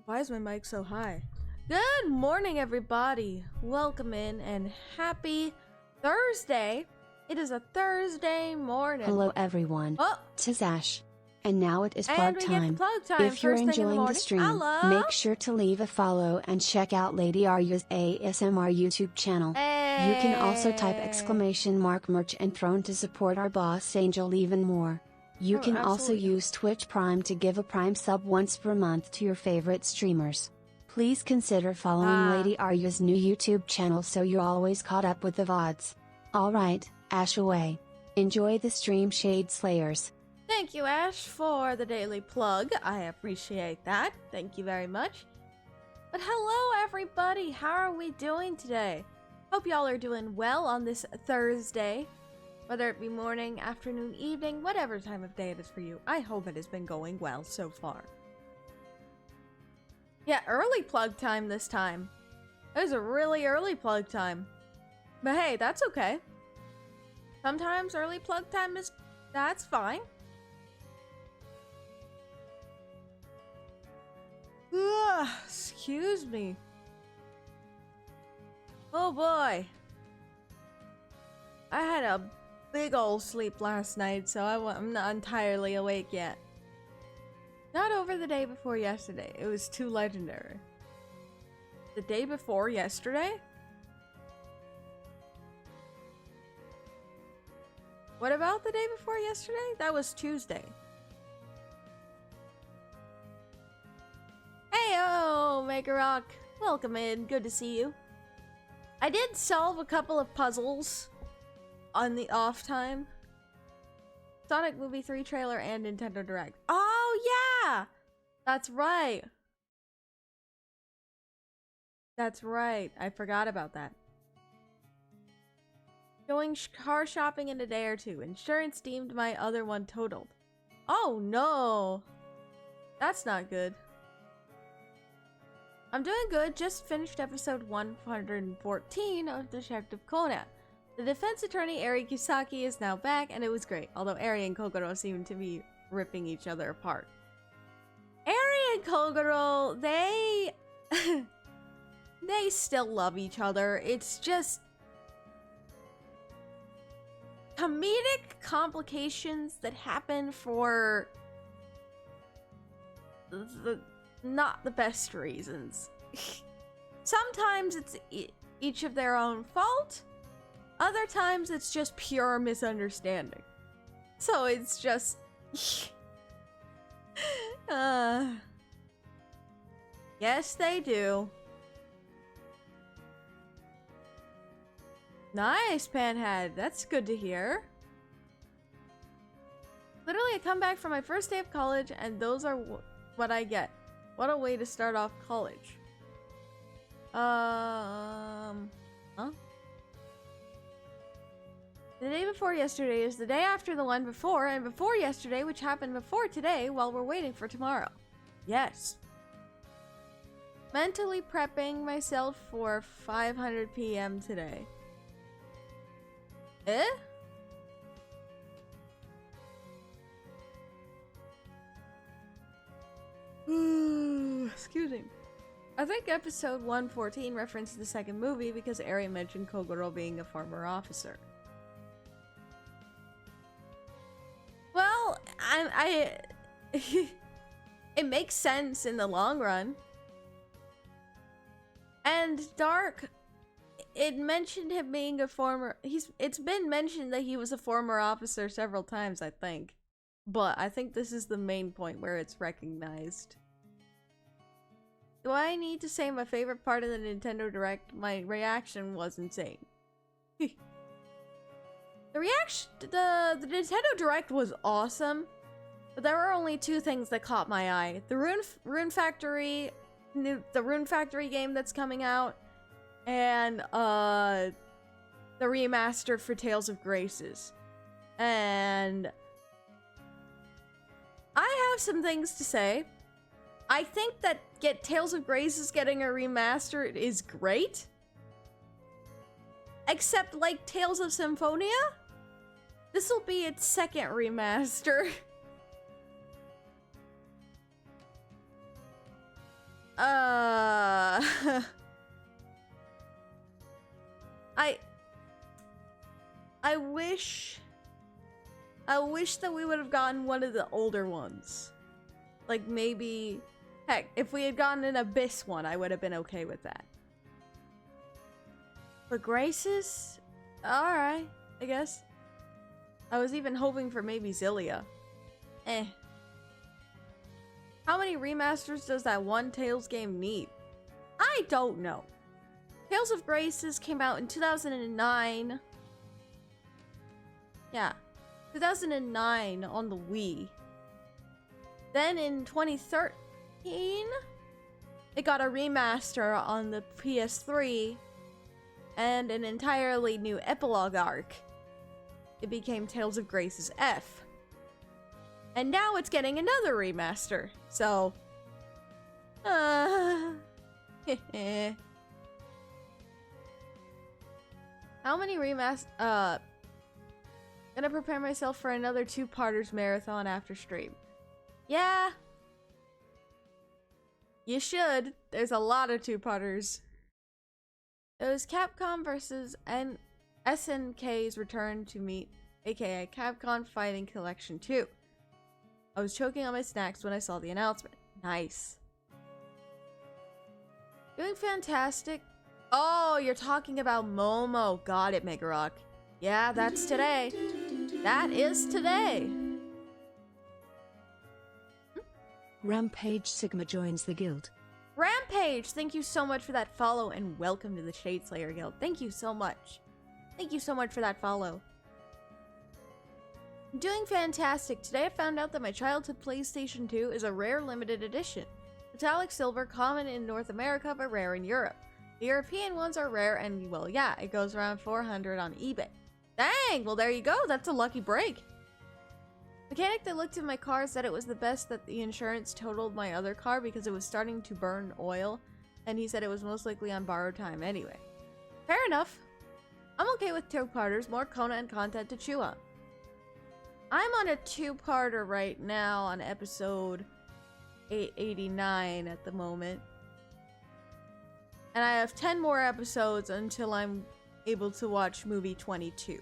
Why is my mic so high? Good morning, everybody. Welcome in and happy Thursday. It is a Thursday morning. Hello, everyone. Oh, Tis Ash. And now it is and plug we time. get the plug time. If you're first thing in the enjoying the morning. stream, Hello. make sure to leave a follow and check out Lady Arya's ASMR YouTube channel. You can also type !merch and Throne to support our boss Angel even more. You can also use Twitch Prime to give a Prime sub once per month to your favorite streamers. Please consider following Lady Arya's new YouTube channel so you're always caught up with the VODs. Alright, Ash away. Enjoy the stream, Shade Slayers. Thank you, Ash, for the daily plug. I appreciate that. Thank you very much. But hello, everybody. How are we doing today? Hope y'all are doing well on this Thursday. Whether it be morning, afternoon, evening, whatever time of day it is for you. I hope it has been going well so far. Yeah, early plug time this time. It was a really early plug time. But hey, that's okay. Sometimes early plug time that's fine. Ugh, excuse me. Oh boy. I had a big old sleep last night, so I'm not entirely awake yet. Not over the day before yesterday. It was too legendary. The day before yesterday? What about the day before yesterday? That was Tuesday. Heyo, Maker Rock. Welcome in. Good to see you. I did solve a couple of puzzles on the off time. Sonic Movie 3 trailer and Nintendo Direct. Oh, yeah! That's right. That's right. I forgot about that. Going car shopping in a day or two. Insurance deemed my other one totaled. Oh, no. That's not good. I'm doing good. Just finished episode 114 of Detective Conan. The defense attorney Eri Kisaki is now back, and it was great, although Eri and Kogoro seem to be ripping each other apart. Eri and Kogoro, they still love each other. It's just comedic complications that happen for not the best reasons. Sometimes it's each of their own fault. Other times it's just pure misunderstanding. So it's just yes, they do. Nice, Panhead. That's good to hear. Literally, I come back from my first day of college, and those are what I get. What a way to start off college. Huh? The day before yesterday is the day after the one before, and before yesterday, which happened before today, while we're waiting for tomorrow. Yes. Mentally prepping myself for 500 p.m. today. Eh? Excuse me. I think episode 114 referenced the second movie because Eri mentioned Kogoro being a former officer. Well, it makes sense in the long run. And Dark, it mentioned him being a former... It's been mentioned that he was a former officer several times, I think. But I think this is the main point where it's recognized. Do I need to say my favorite part of the Nintendo Direct? My reaction was insane. The Nintendo Direct was awesome, but there were only two things that caught my eye. The Rune Factory game that's coming out, and the remaster for Tales of Graces. And I have some things to say. I think that Tales of Graces getting a remaster is great. Except, like Tales of Symphonia, this will be its second remaster. I wish that we would have gotten one of the older ones. Like maybe, heck, if we had gotten an Abyss one, I would have been okay with that. But Grace's? Alright, I guess. I was even hoping for maybe Zillia. Eh. How many remasters does that one Tales game need? I don't know. Tales of Graces came out in 2009. Yeah, 2009 on the Wii. Then in 2013, it got a remaster on the PS3 and an entirely new epilogue arc. It became Tales of Graces F. And now it's getting another remaster. So, how many remasters? Gonna prepare myself for another 2-parters marathon after stream. Yeah. You should. There's a lot of 2-parters. It was Capcom versus SNK's Return to Meet, aka Capcom Fighting Collection 2. I was choking on my snacks when I saw the announcement. Nice. Doing fantastic. Oh, you're talking about Momo. Got it, Megarock. Yeah, that's today. That is today. Rampage Sigma joins the guild. Rampage, thank you so much for that follow and welcome to the Shade Slayer Guild. Thank you so much. Thank you so much for that follow. I'm doing fantastic. Today I found out that my childhood PlayStation 2 is a rare limited edition. Metallic silver, common in North America but rare in Europe. The European ones are rare and, well, yeah, it goes around 400 on eBay. Dang, well there you go, that's a lucky break. Mechanic that looked in my car said it was the best that the insurance totaled my other car because it was starting to burn oil, and he said it was most likely on borrowed time anyway. Fair enough. I'm okay with 2-parters, more Conan content to chew on. I'm on a 2-parter right now on episode 889 at the moment. And I have 10 more episodes until I'm able to watch movie 22,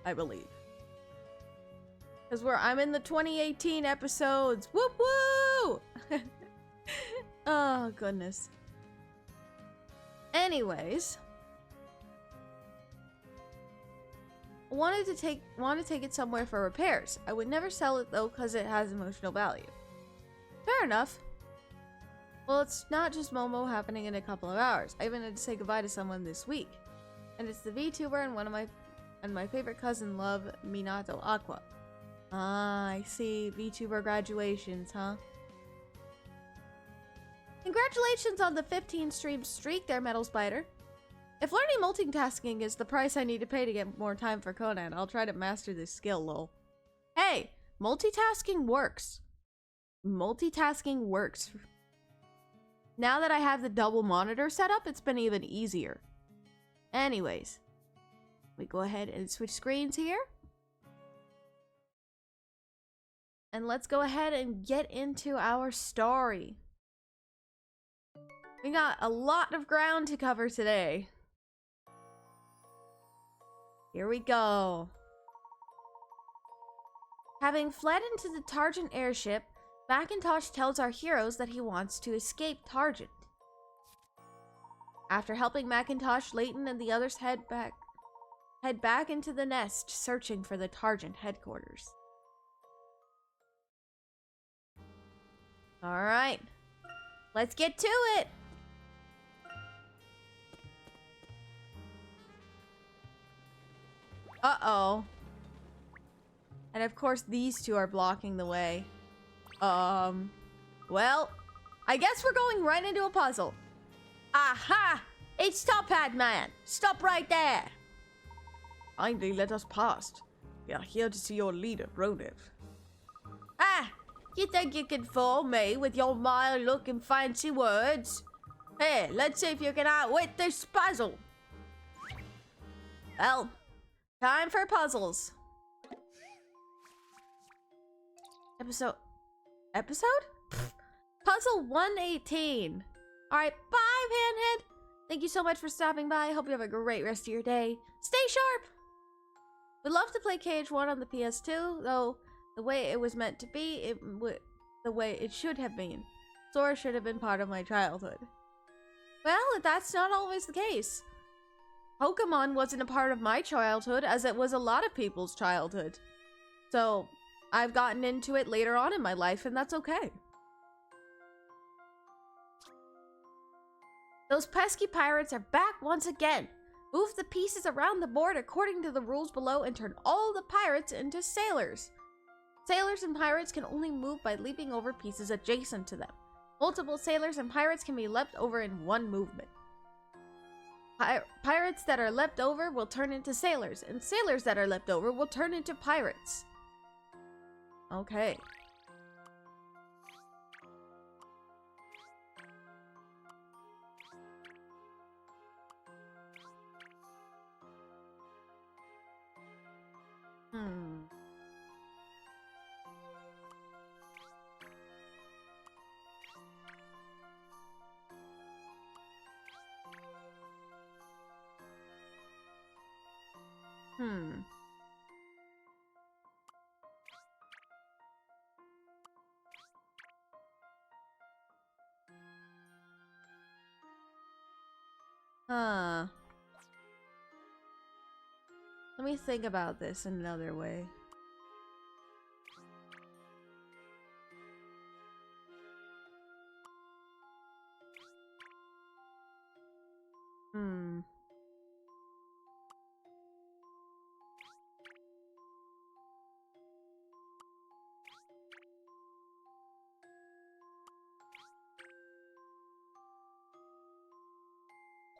I believe. Because I'm in the 2018 episodes. Whoop woo! Oh, goodness. Anyways. Want to take it somewhere for repairs. I would never sell it though because it has emotional value. Fair enough. Well, it's not just Momo happening in a couple of hours. I even had to say goodbye to someone this week. And it's the VTuber and my favorite cousin love, Minato Aqua. Ah, I see. VTuber graduations, huh? Congratulations on the 15 stream streak there, Metal Spider. If learning multitasking is the price I need to pay to get more time for Conan, I'll try to master this skill, lol. Hey, multitasking works. Multitasking works. Now that I have the double monitor set up, it's been even easier. Anyways, we go ahead and switch screens here. And let's go ahead and get into our story. We got a lot of ground to cover today. Here we go. Having fled into the Targent airship, Macintosh tells our heroes that he wants to escape Targent. After helping Macintosh, Layton and the others head back into the nest, searching for the Targent headquarters. Alright, let's get to it! Uh-oh. And of course these two are blocking the way. Well, I guess we're going right into a puzzle. Aha! It's Tophat Man! Stop right there! Kindly let us pass. We are here to see your leader, Ronev. Ah! You think you can fool me with your mild-looking fancy words? Here, let's see if you can outwit this puzzle. Well, time for puzzles. Episode? Puzzle 118. Alright, bye, Panhead! Thank you so much for stopping by. Hope you have a great rest of your day. Stay sharp! Would love to play KH1 on the PS2, though the way it was meant to be, the way it should have been. Sora should have been part of my childhood. Well, that's not always the case. Pokemon wasn't a part of my childhood, as it was a lot of people's childhood. So, I've gotten into it later on in my life, and that's okay. Those pesky pirates are back once again. Move the pieces around the board according to the rules below and turn all the pirates into sailors. Sailors and pirates can only move by leaping over pieces adjacent to them. Multiple sailors and pirates can be leapt over in one movement. Pirates that are leapt over will turn into sailors, and sailors that are leapt over will turn into pirates. Okay. Let me think about this another way.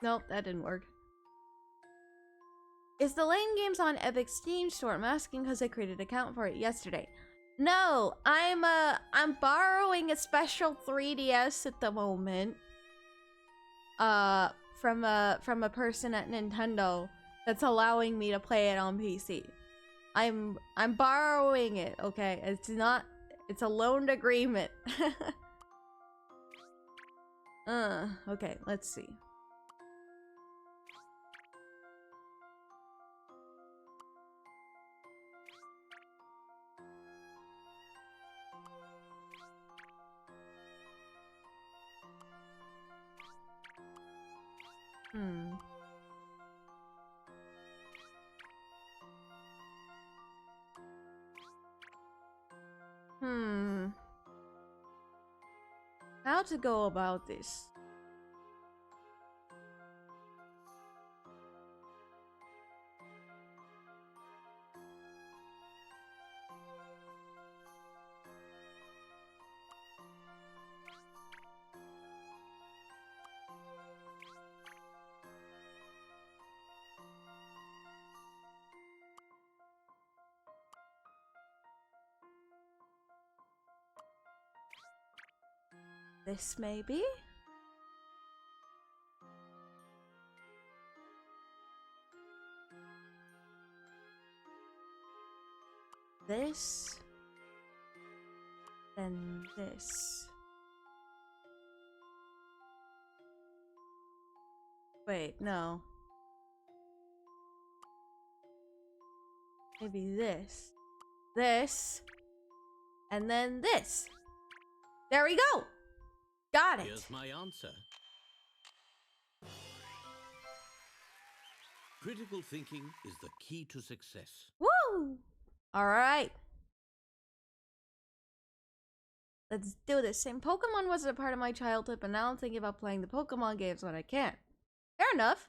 Nope, that didn't work. Is the Layton games on Epic Steam Store? I'm asking because I created an account for it yesterday. No, I'm borrowing a special 3DS at the moment. From a person at Nintendo that's allowing me to play it on PC. I'm borrowing it, okay? It's a loaned agreement. Okay, let's see. How to go about this? This maybe? This. Then this. Wait, no. Maybe this. This. And then this. There we go! Got it! Here's my answer. Critical thinking is the key to success. Woo! Alright. Let's do this. Same Pokemon wasn't a part of my childhood, but now I'm thinking about playing the Pokemon games when I can. Fair enough.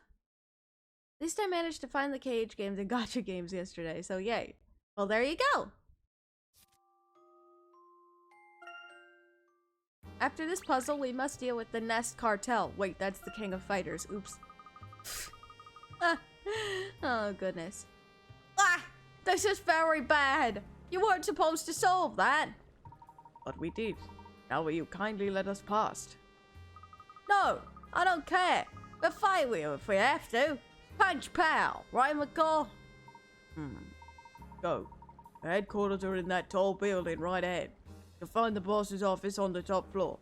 At least I managed to find the KH games and Gacha games yesterday, so yay. Well, there you go! After this puzzle, we must deal with the Nest Cartel. Wait, that's the King of Fighters. Oops. Oh, goodness. Ah! This is very bad! You weren't supposed to solve that! But we did. Now will you kindly let us past? No! I don't care! We'll fight with you if we have to! Punch pow! Right, McCall? Go. The headquarters are in that tall building right ahead. You'll find the boss's office on the top floor.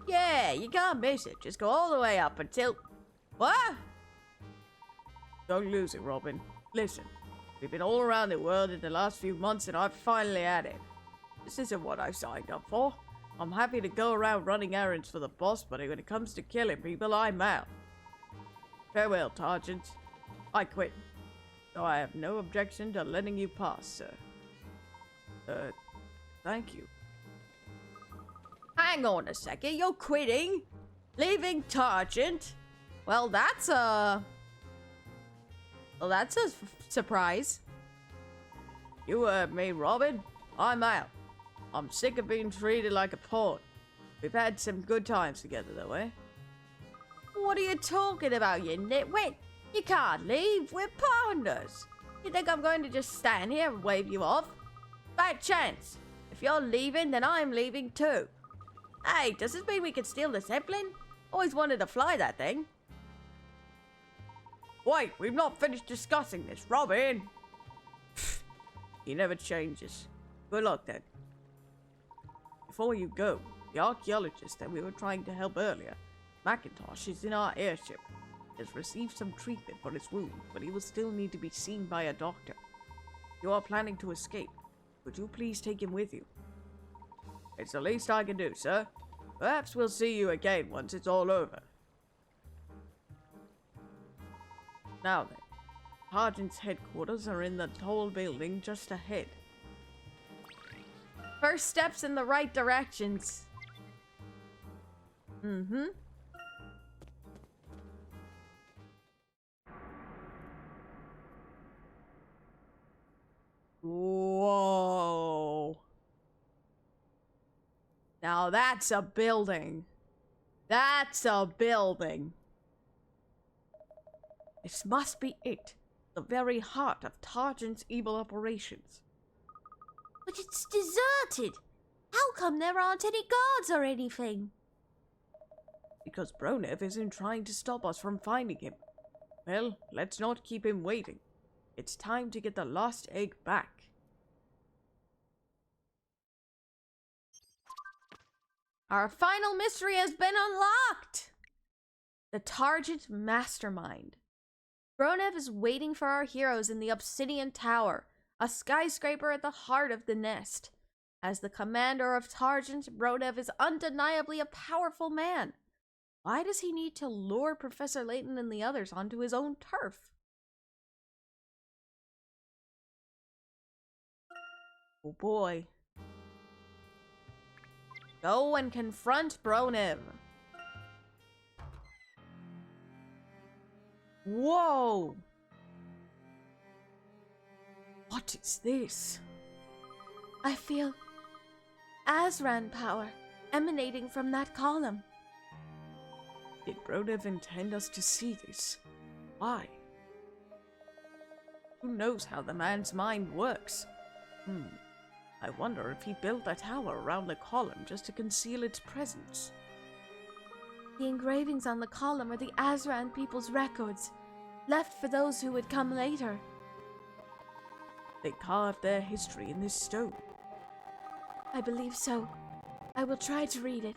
Yeah, you can't miss it. Just go all the way up until... What? Don't lose it, Robin. Listen, we've been all around the world in the last few months and I've finally had it. This isn't what I signed up for. I'm happy to go around running errands for the boss, but when it comes to killing people, I'm out. Farewell, Sergeant. I quit. So I have no objection to letting you pass, sir. Thank you. Hang on a second, you're quitting? Leaving Sergeant? Well, that's a surprise. You heard me, Robin. I'm out. I'm sick of being treated like a pawn. We've had some good times together, though, eh? What are you talking about, you nitwit? You can't leave. We're partners. You think I'm going to just stand here and wave you off? Bad chance. If you're leaving, then I'm leaving too. Hey, does this mean we can steal the Zeppelin? Always wanted to fly that thing. Wait, we've not finished discussing this, Robin. He never changes. Good luck, then. Before you go, the archaeologist that we were trying to help earlier, Macintosh, is in our airship. He has received some treatment for his wound, but he will still need to be seen by a doctor. You are planning to escape. Would you please take him with you? It's the least I can do, sir. Perhaps we'll see you again once it's all over. Now then, Sergeant's headquarters are in the tall building just ahead. First steps in the right directions. Mm-hmm. Whoa. Now that's a building. That's a building. This must be it. The very heart of Targent's evil operations. But it's deserted. How come there aren't any guards or anything? Because Bronev isn't trying to stop us from finding him. Well, let's not keep him waiting. It's time to get the lost egg back. Our final mystery has been unlocked! The Targent Mastermind. Bronev is waiting for our heroes in the Obsidian Tower, a skyscraper at the heart of the nest. As the commander of Targent, Bronev is undeniably a powerful man. Why does he need to lure Professor Layton and the others onto his own turf? Oh boy. Go and confront Bronev. Whoa! What is this? I feel Azran power emanating from that column. Did Bronev intend us to see this? Why? Who knows how the man's mind works? I wonder if he built a tower around the column just to conceal its presence. The engravings on the column are the Azran people's records, left for those who would come later. They carved their history in this stone. I believe so. I will try to read it.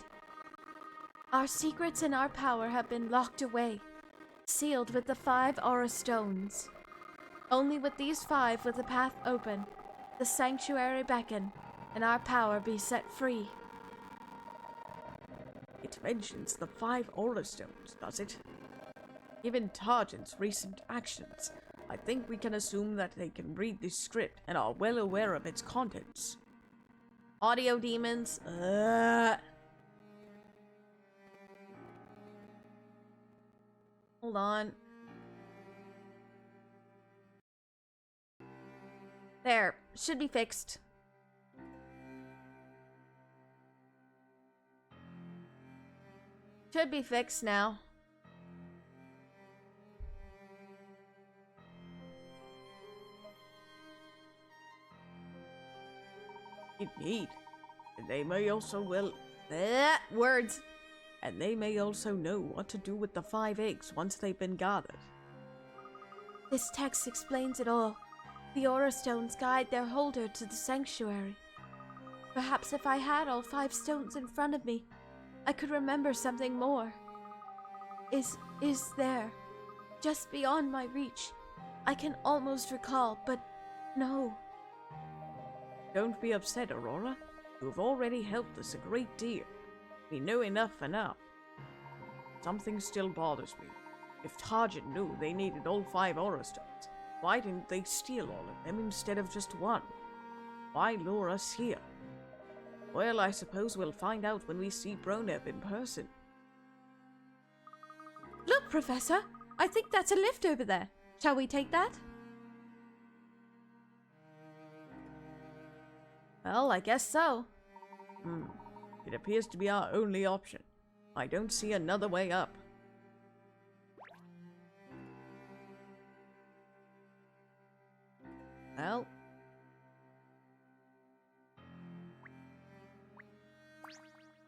Our secrets and our power have been locked away, sealed with the 5 aura stones. Only with these 5 will the path open, the sanctuary beckon, and our power be set free. It mentions the 5 aura stones, does it? Given Targent's recent actions, I think we can assume that they can read this script and are well aware of its contents. Audio demons. Hold on. There. Should be fixed. Should be fixed now. Indeed. And they may also words. And they may also know what to do with the 5 eggs once they've been gathered. This text explains it all. The aura stones guide their holder to the sanctuary. Perhaps if I had all 5 stones in front of me, I could remember something more. Is there, just beyond my reach. I can almost recall, but no. Don't be upset, Aurora. You've already helped us a great deal. We know enough for now. Something still bothers me. If Target knew they needed all 5 aura stones, why didn't they steal all of them instead of just one? Why lure us here? Well, I suppose we'll find out when we see Broneb in person. Look, Professor! I think that's a lift over there. Shall we take that? Well, I guess so. It appears to be our only option. I don't see another way up. Well...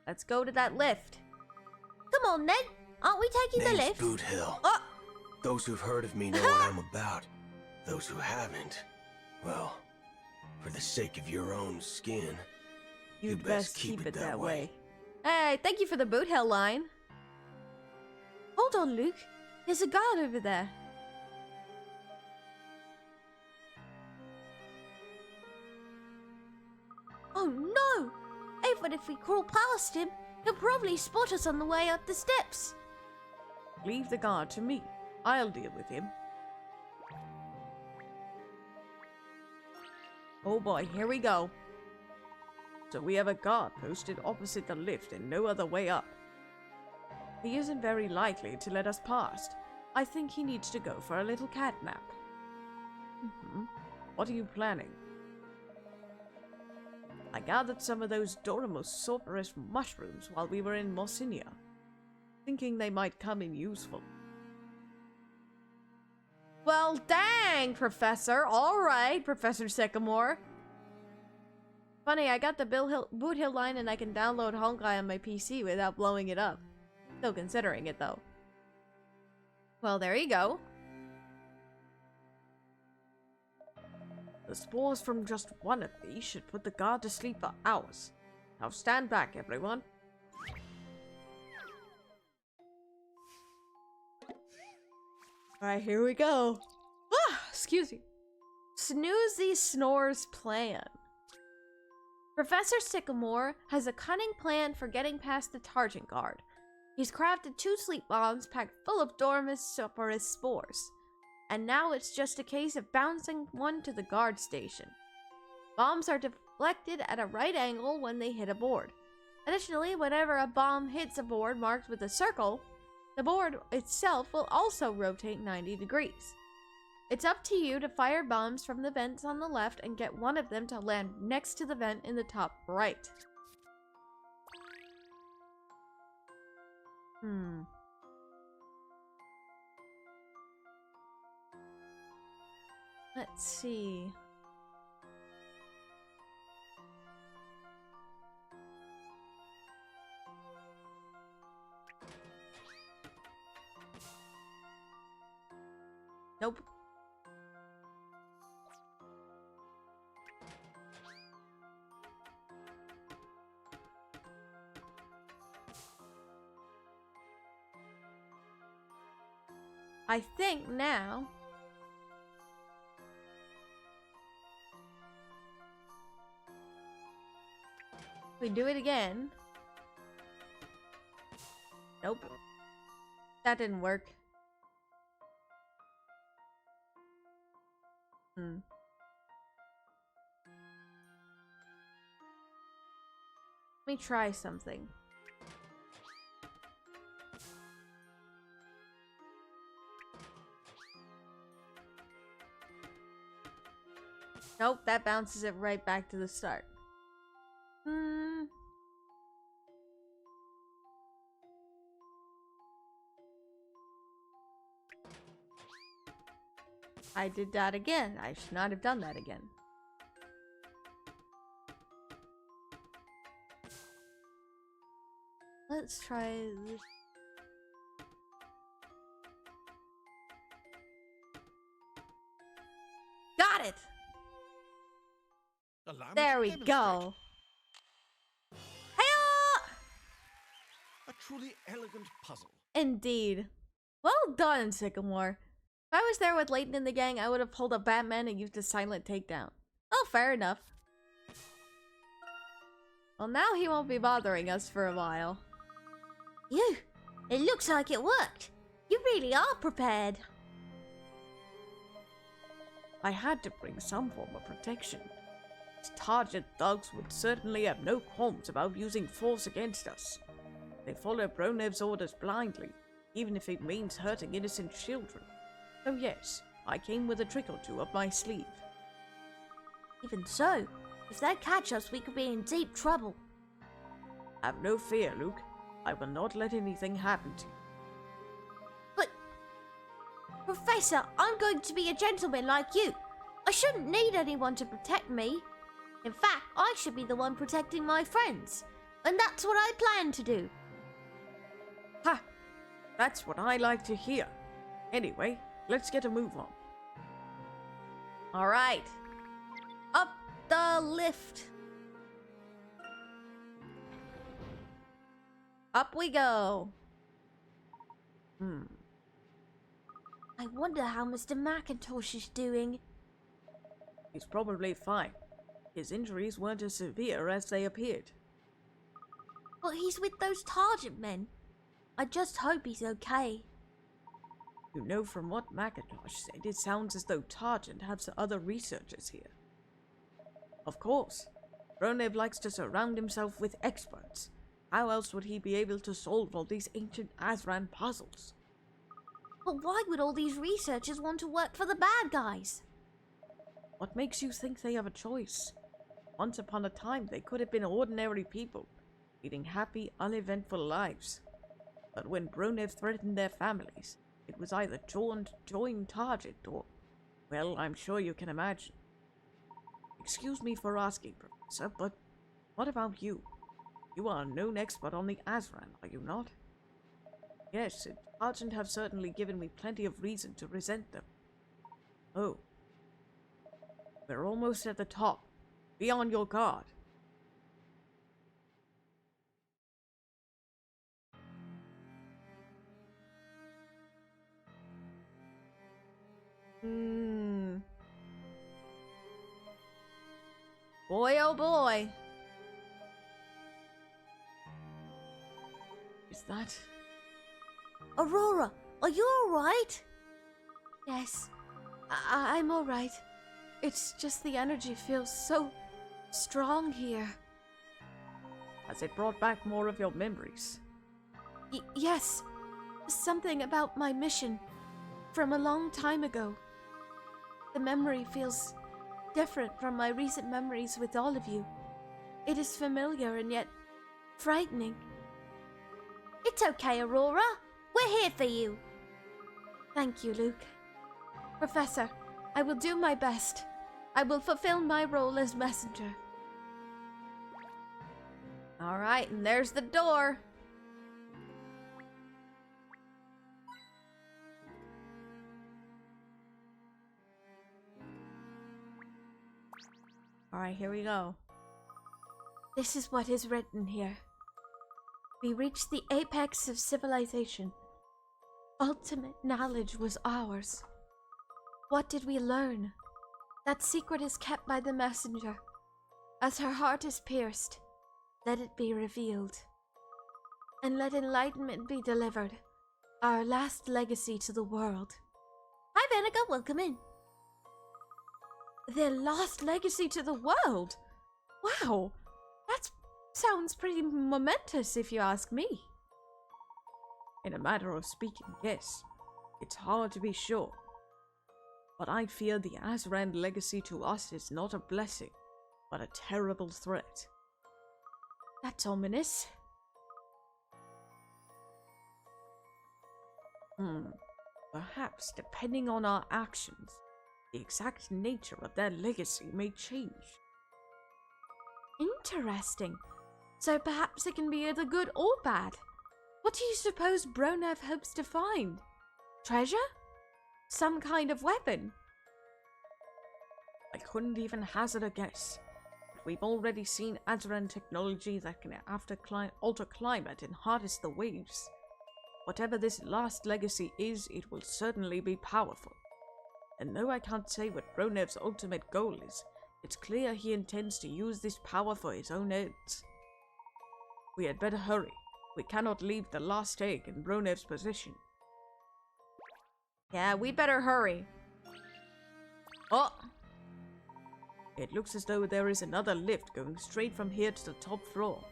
let's go to that lift. Come on, then. Aren't we taking the lift? Boot Hill. Oh! Those who've heard of me know what I'm about. Those who haven't, well, for the sake of your own skin, You'd best keep it that way. Hey, thank you for the boot hill line. Hold on, Luke. There's a guard over there. Oh no! Even if we crawl past him, he'll probably spot us on the way up the steps. Leave the guard to me. I'll deal with him. Oh boy, here we go. So we have a guard posted opposite the lift and no other way up. He isn't very likely to let us past. I think he needs to go for a little cat nap. What are you planning? I gathered some of those Doramos sulphurous mushrooms while we were in Mosinia, thinking they might come in useful. Well, dang, Professor. All right, Professor Sycamore. Funny, I got the boot hill line and I can download Honkai on my PC without blowing it up. Still considering it, though. Well, there you go. The spores from just one of these should put the guard to sleep for hours. Now stand back, everyone. Alright, here we go. Ah, excuse me. Snoozy Snore's plan. Professor Sycamore has a cunning plan for getting past the Targent Guard. He's crafted 2 sleep bombs packed full of Dormus sulphurous spores. And now it's just a case of bouncing one to the guard station. Bombs are deflected at a right angle when they hit a board. Additionally, whenever a bomb hits a board marked with a circle, the board itself will also rotate 90 degrees. It's up to you to fire bombs from the vents on the left and get one of them to land next to the vent in the top right. Let's see. Nope. I think now we do it again. Nope. That didn't work. Let me try something. Nope, that bounces it right back to the start. I did that again. I should not have done that again. Let's try this. Got it! Allow me There to we demonstrate. go. Hey-ya! truly elegant puzzle. Indeed. Well done, Sycamore. If I was there with Layton in the gang, I would have pulled a Batman and used a silent takedown. Oh, fair enough. Well, now he won't be bothering us for a while. You, it looks like it worked. You really are prepared. I had to bring some form of protection. These target thugs would certainly have no qualms about using force against us. They follow Bronev's orders blindly, even if it means hurting innocent children. So yes, I came with a trick or two up my sleeve. Even so, if they catch us, we could be in deep trouble. Have no fear, Luke. I will not let anything happen to you. But, Professor, I'm going to be a gentleman like you. I shouldn't need anyone to protect me. In fact, I should be the one protecting my friends. And that's what I plan to do. Ha! That's what I like to hear. Anyway, let's get a move on. Alright. Up the lift. Up we go. I wonder how Mr. McIntosh is doing. He's probably fine. His injuries weren't as severe as they appeared. But he's with those Targent men. I just hope he's okay. You know, from what McIntosh said, it sounds as though Targent has other researchers here. Of course. Bronev likes to surround himself with experts. How else would he be able to solve all these ancient Azran puzzles? But why would all these researchers want to work for the bad guys? What makes you think they have a choice? Once upon a time, they could have been ordinary people, leading happy, uneventful lives. But when Bronev threatened their families, it was either join Target or, well, I'm sure you can imagine. Excuse me for asking, Professor, but what about you? You are a known expert on the Azran, are you not? Yes, Targent have certainly given me plenty of reason to resent them. Oh. We're almost at the top. Be on your guard. Boy, oh boy. Is that... Aurora, are you alright? Yes, I'm alright. It's just the energy feels so strong here. Has it brought back more of your memories? Yes, something about my mission from a long time ago. The memory feels different from my recent memories with all of you. It is familiar and yet frightening. It's okay, Aurora. We're here for you. Thank you, Luke. Professor, I will do my best. I will fulfill my role as messenger. Alright, and there's the door. Alright, here we go. This is what is written here. We reached the apex of civilization. Ultimate knowledge was ours. What did we learn? That secret is kept by the messenger. As her heart is pierced, let it be revealed. And let enlightenment be delivered, our last legacy to the world. Hi, Venica, welcome in. Their last legacy to the world? Wow, that sounds pretty momentous if you ask me. In a matter of speaking, yes. It's hard to be sure. But I fear the Azran legacy to us is not a blessing, but a terrible threat. That's ominous. Perhaps, depending on our actions, the exact nature of their legacy may change. Interesting. So perhaps it can be either good or bad. What do you suppose Bronev hopes to find? Treasure? Some kind of weapon? I couldn't even hazard a guess. We've already seen Azran technology that can alter climate and harness the waves. Whatever this last legacy is, it will certainly be powerful. And though I can't say what Bronev's ultimate goal is, it's clear he intends to use this power for his own ends. We had better hurry. We cannot leave the last egg in Bronev's possession. Yeah, we better hurry. Oh! It looks as though there is another lift going straight from here to the top floor.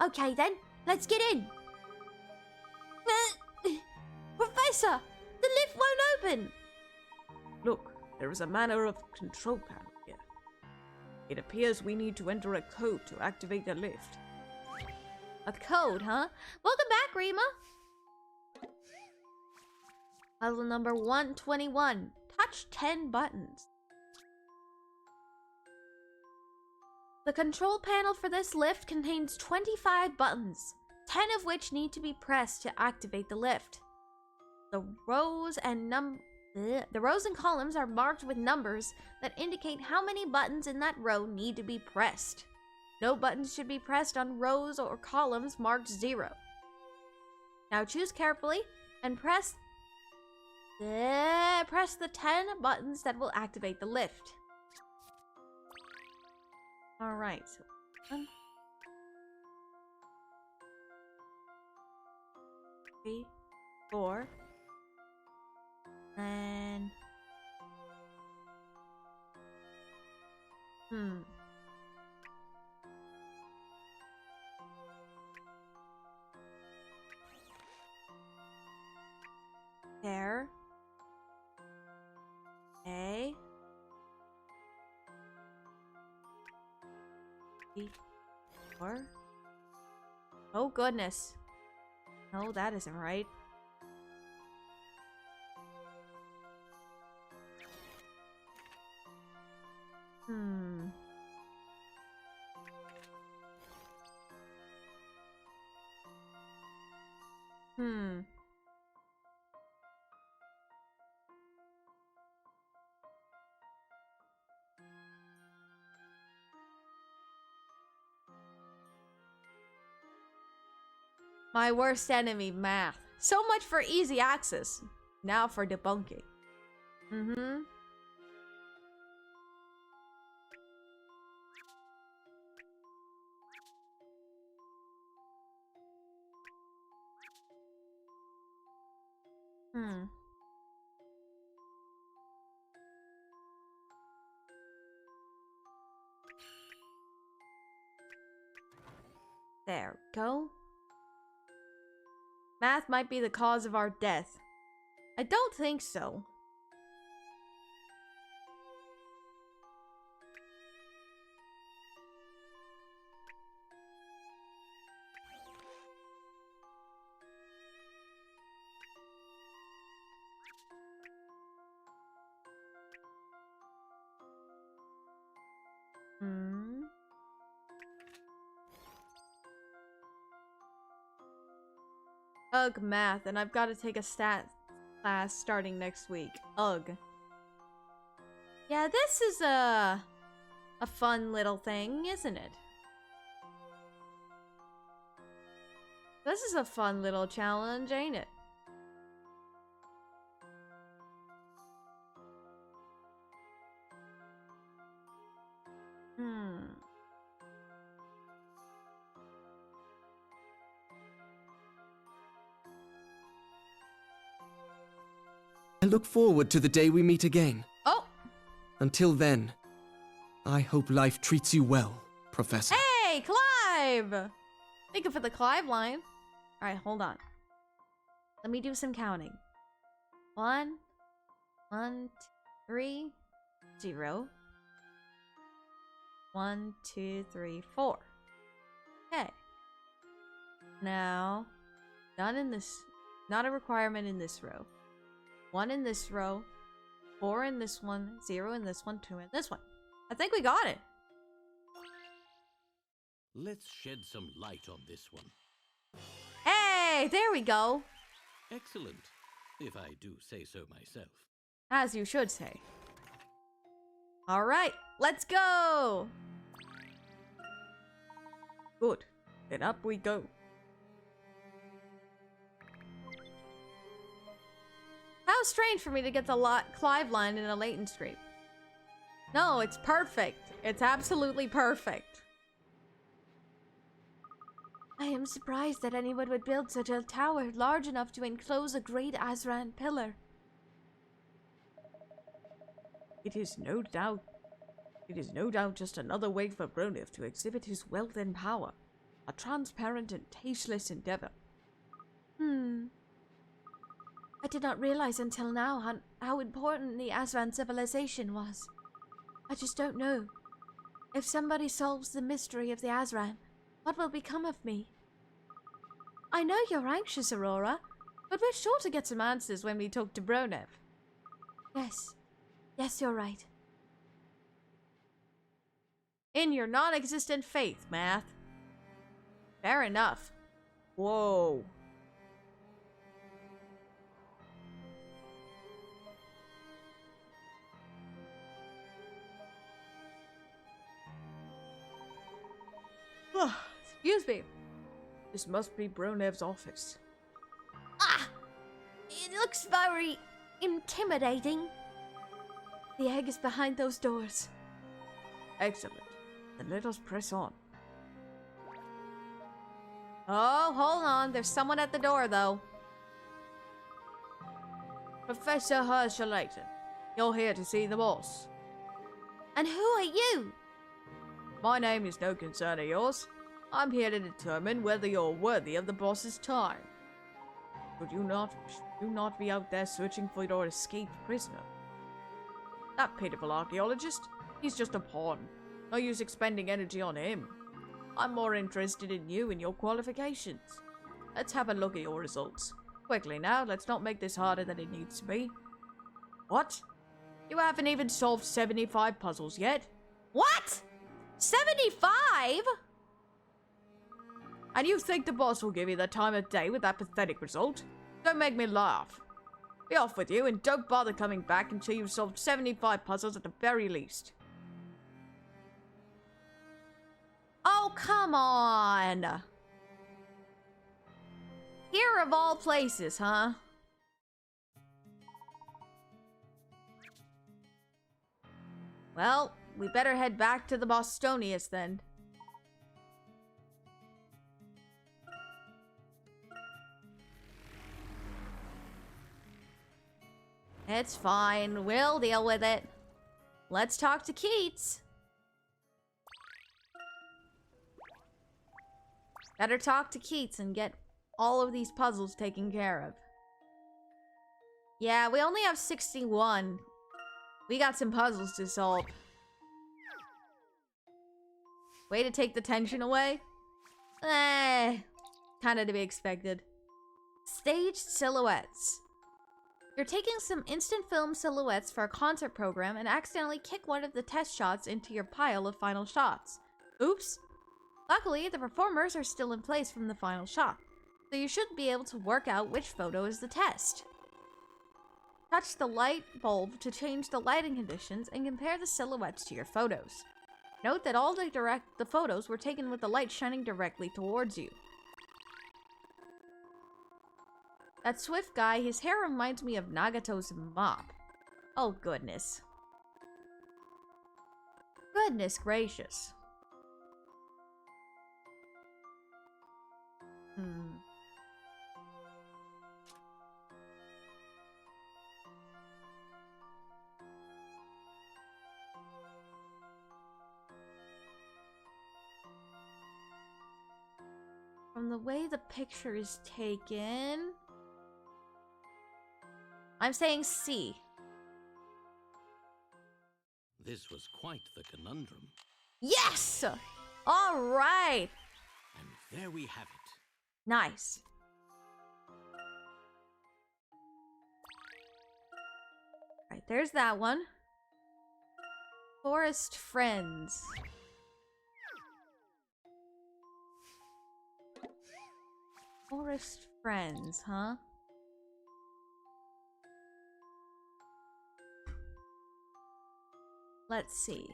Okay then, let's get in. Professor, the lift won't open. Look, there is a manner of control panel here. It appears we need to enter a code to activate the lift. A code, huh? Welcome back, Rima. Puzzle number 121. Touch 10 buttons. The control panel for this lift contains 25 buttons, 10 of which need to be pressed to activate the lift. The rows and columns are marked with numbers that indicate how many buttons in that row need to be pressed. No buttons should be pressed on rows or columns marked 0. Now choose carefully and press the 10 buttons that will activate the lift. Alright, so 1, 3, 4, and There. A. Or Oh goodness. No, that isn't right. My worst enemy, math. So much for easy access. Now for debunking. There we go. Math might be the cause of our death. I don't think so. Ugh, math, and I've got to take a stat class starting next week. Ugh. Yeah, this is a fun little thing, isn't it? This is a fun little challenge, ain't it? I look forward to the day we meet again. Oh! Until then, I hope life treats you well, Professor. Hey, Clive! Thank you for the Clive line. Alright, hold on. Let me do some counting. 1, 2, 3, 0. 1, 2, 3, 4. Okay. Now, none in this, not a requirement in this row. 1 in this row, 4 in this one, 0 in this one, 2 in this one. I think we got it. Let's shed some light on this one. Hey, there we go. Excellent, if I do say so myself. As you should say. All right, let's go. Good. Then up we go. How strange for me to get the Clive line in a Layton Street. No, it's perfect. It's absolutely perfect. I am surprised that anyone would build such a tower large enough to enclose a great Azran pillar. It is no doubt just another way for Bronev to exhibit his wealth and power. A transparent and tasteless endeavor. I did not realize until now how important the Azran civilization was. I just don't know. If somebody solves the mystery of the Azran, what will become of me? I know you're anxious, Aurora, but we're sure to get some answers when we talk to Bronev. Yes. Yes, you're right. In your non-existent faith, Math. Fair enough. Whoa. Excuse me. This must be Bronev's office. Ah! It looks very intimidating. The egg is behind those doors. Excellent. Then let us press on. Oh, hold on. There's someone at the door, though. Professor Herschel Layton. You're here to see the boss. And who are you? My name is no concern of yours. I'm here to determine whether you're worthy of the boss's time. Should you not be out there searching for your escaped prisoner? That pitiful archaeologist? He's just a pawn. No use expending energy on him. I'm more interested in you and your qualifications. Let's have a look at your results. Quickly now, let's not make this harder than it needs to be. What? You haven't even solved 75 puzzles yet? What? 75? And you think the boss will give you the time of day with that pathetic result? Don't make me laugh. Be off with you and don't bother coming back until you've solved 75 puzzles at the very least. Oh, come on. Here of all places, huh? Well, we better head back to the Bostonius then. It's fine. We'll deal with it. Let's talk to Keats. Better talk to Keats and get all of these puzzles taken care of. Yeah, we only have 61. We got some puzzles to solve. Way to take the tension away? Kinda to be expected. Staged silhouettes. You're taking some instant film silhouettes for a concert program and accidentally kick one of the test shots into your pile of final shots. Oops. Luckily, the performers are still in place from the final shot, so you should be able to work out which photo is the test. Touch the light bulb to change the lighting conditions and compare the silhouettes to your photos. Note that all the photos were taken with the light shining directly towards you. That swift guy, his hair reminds me of Nagato's mop. Oh, goodness. Goodness gracious. From the way the picture is taken... I'm saying C. This was quite the conundrum. Yes! All right! And there we have it. Nice. Alright, there's that one. Forest Friends. Forest Friends, huh? Let's see.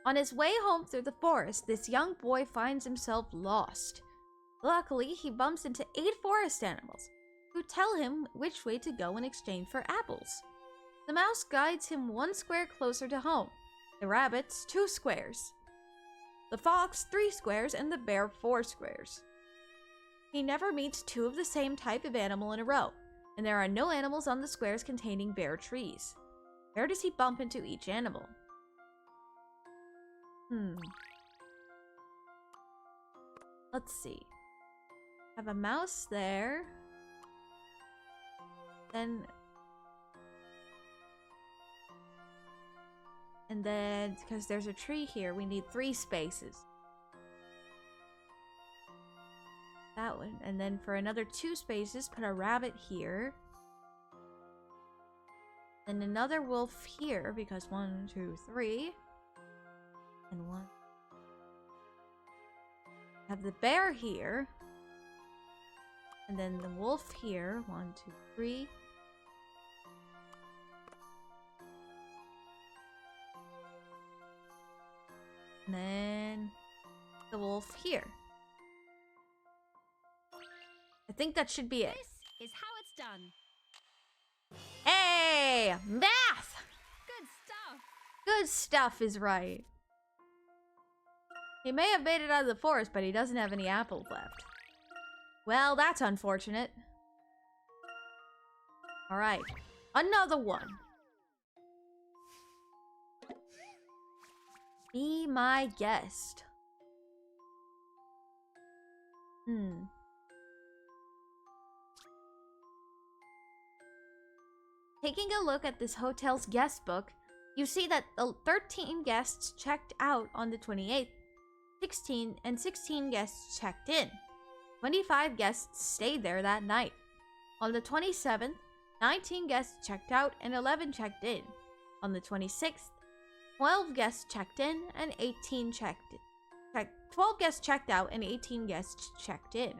On his way home through the forest, this young boy finds himself lost. Luckily, he bumps into 8 forest animals, who tell him which way to go in exchange for apples. The mouse guides him 1 square closer to home, the rabbits 2 squares, the fox 3 squares, and the bear 4 squares. He never meets 2 of the same type of animal in a row, and there are no animals on the squares containing bare trees. Where does he bump into each animal? Let's see. Have a mouse there. And then, because there's a tree here, we need 3 spaces. That one. And then for another 2 spaces, put a rabbit here. Then another wolf here, because 1, 2, 3. And 1. Have the bear here. And then the wolf here. 1, 2, 3. And then the wolf here. I think that should be it. This is how it's done. Hey! Math! Good stuff. Good stuff is right. He may have made it out of the forest, but he doesn't have any apples left. Well, that's unfortunate. Alright. Another one. Be my guest. Taking a look at this hotel's guest book, you see that the 13 guests checked out on the 28th, 16 guests checked in. 25 guests stayed there that night. On the 27th, 19 guests checked out and 11 checked in. On the 26th, 12 guests checked in and 12 guests checked out and 18 guests checked in.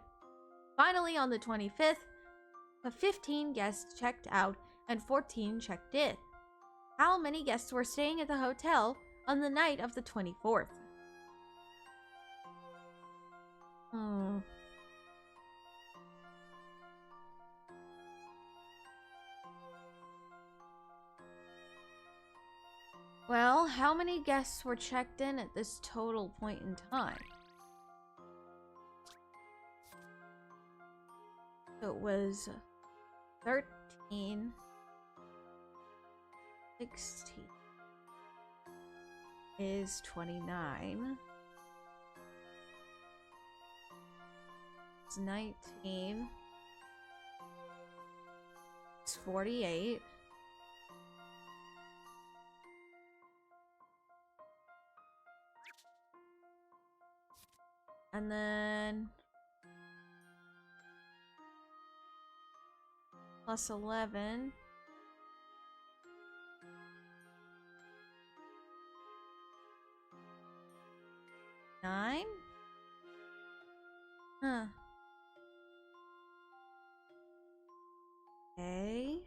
Finally, on the 25th, 15 guests checked out and 14 checked in. How many guests were staying at the hotel on the night of the 24th? Well, how many guests were checked in at this total point in time? So it was 13, 16 is 29. It's 19. It's 48. And then plus 11. Nine? Huh. Okay.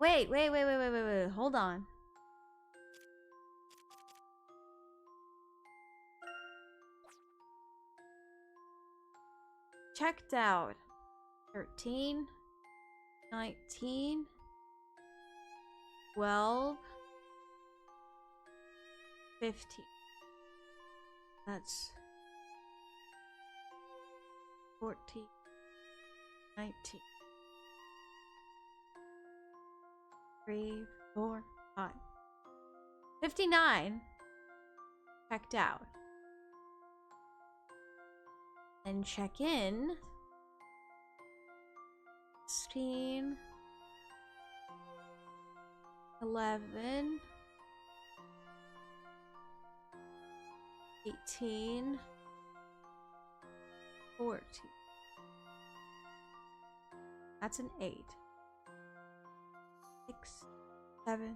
Wait. Hold on. Checked out. 13, 19, 12, 15. That's 14, 19. 3, 4, 5. 59 checked out. And check in. 16, 11, 18, 14. That's an 8. 6, 7,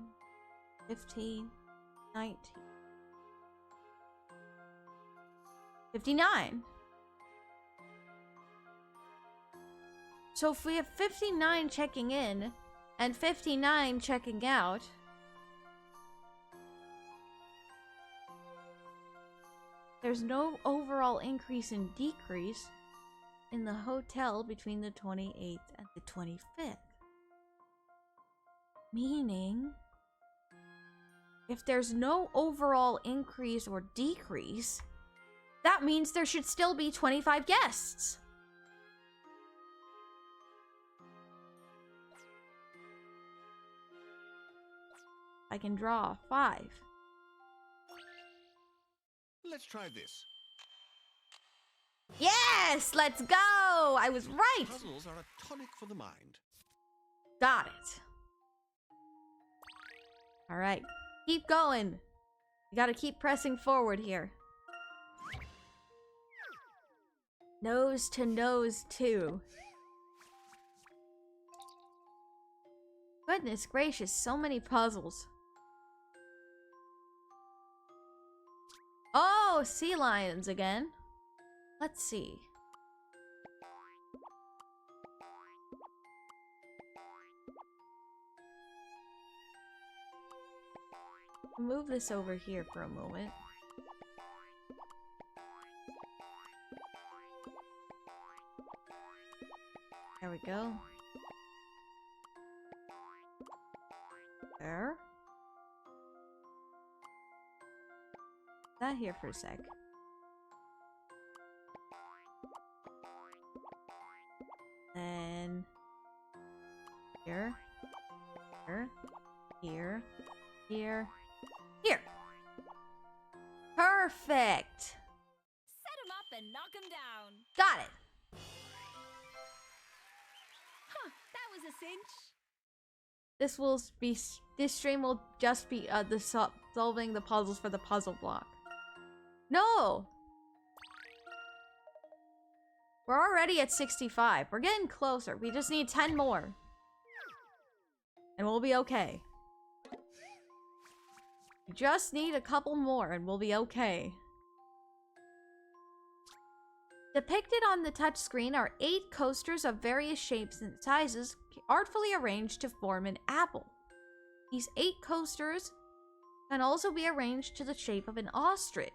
15, 19. 59. So if we have 59 checking in and 59 checking out, there's no overall increase and decrease in the hotel between the 28th and the 25th. Meaning, if there's no overall increase or decrease, that means there should still be 25 guests. I can draw 5. Let's try this. Yes! Let's go! I was right! Puzzles are a tonic for the mind. Got it. Alright. Keep going. You gotta keep pressing forward here. Nose to nose, too. Goodness gracious, so many puzzles. Oh, sea lions again. Let's see. Move this over here for a moment. There we go. There. That here for a sec. Then here, here, here, here. Perfect. Set him up and knock him down. Got it. Huh, that was a cinch. This stream will just be solving the puzzles for the puzzle block. No! We're already at 65. We're getting closer. We just need 10 more. And we'll be okay. We just need a couple more and we'll be okay. Depicted on the touchscreen are 8 coasters of various shapes and sizes artfully arranged to form an apple. These 8 coasters can also be arranged to the shape of an ostrich.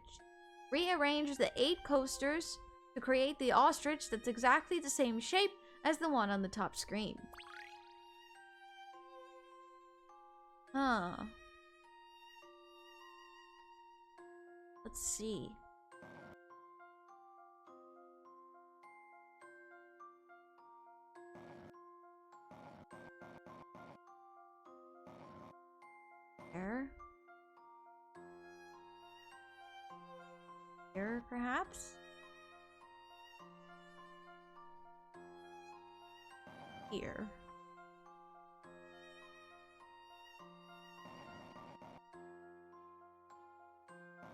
Rearrange the 8 coasters to create the ostrich that's exactly the same shape as the one on the top screen. Huh. Let's see. There. Here, perhaps? Here.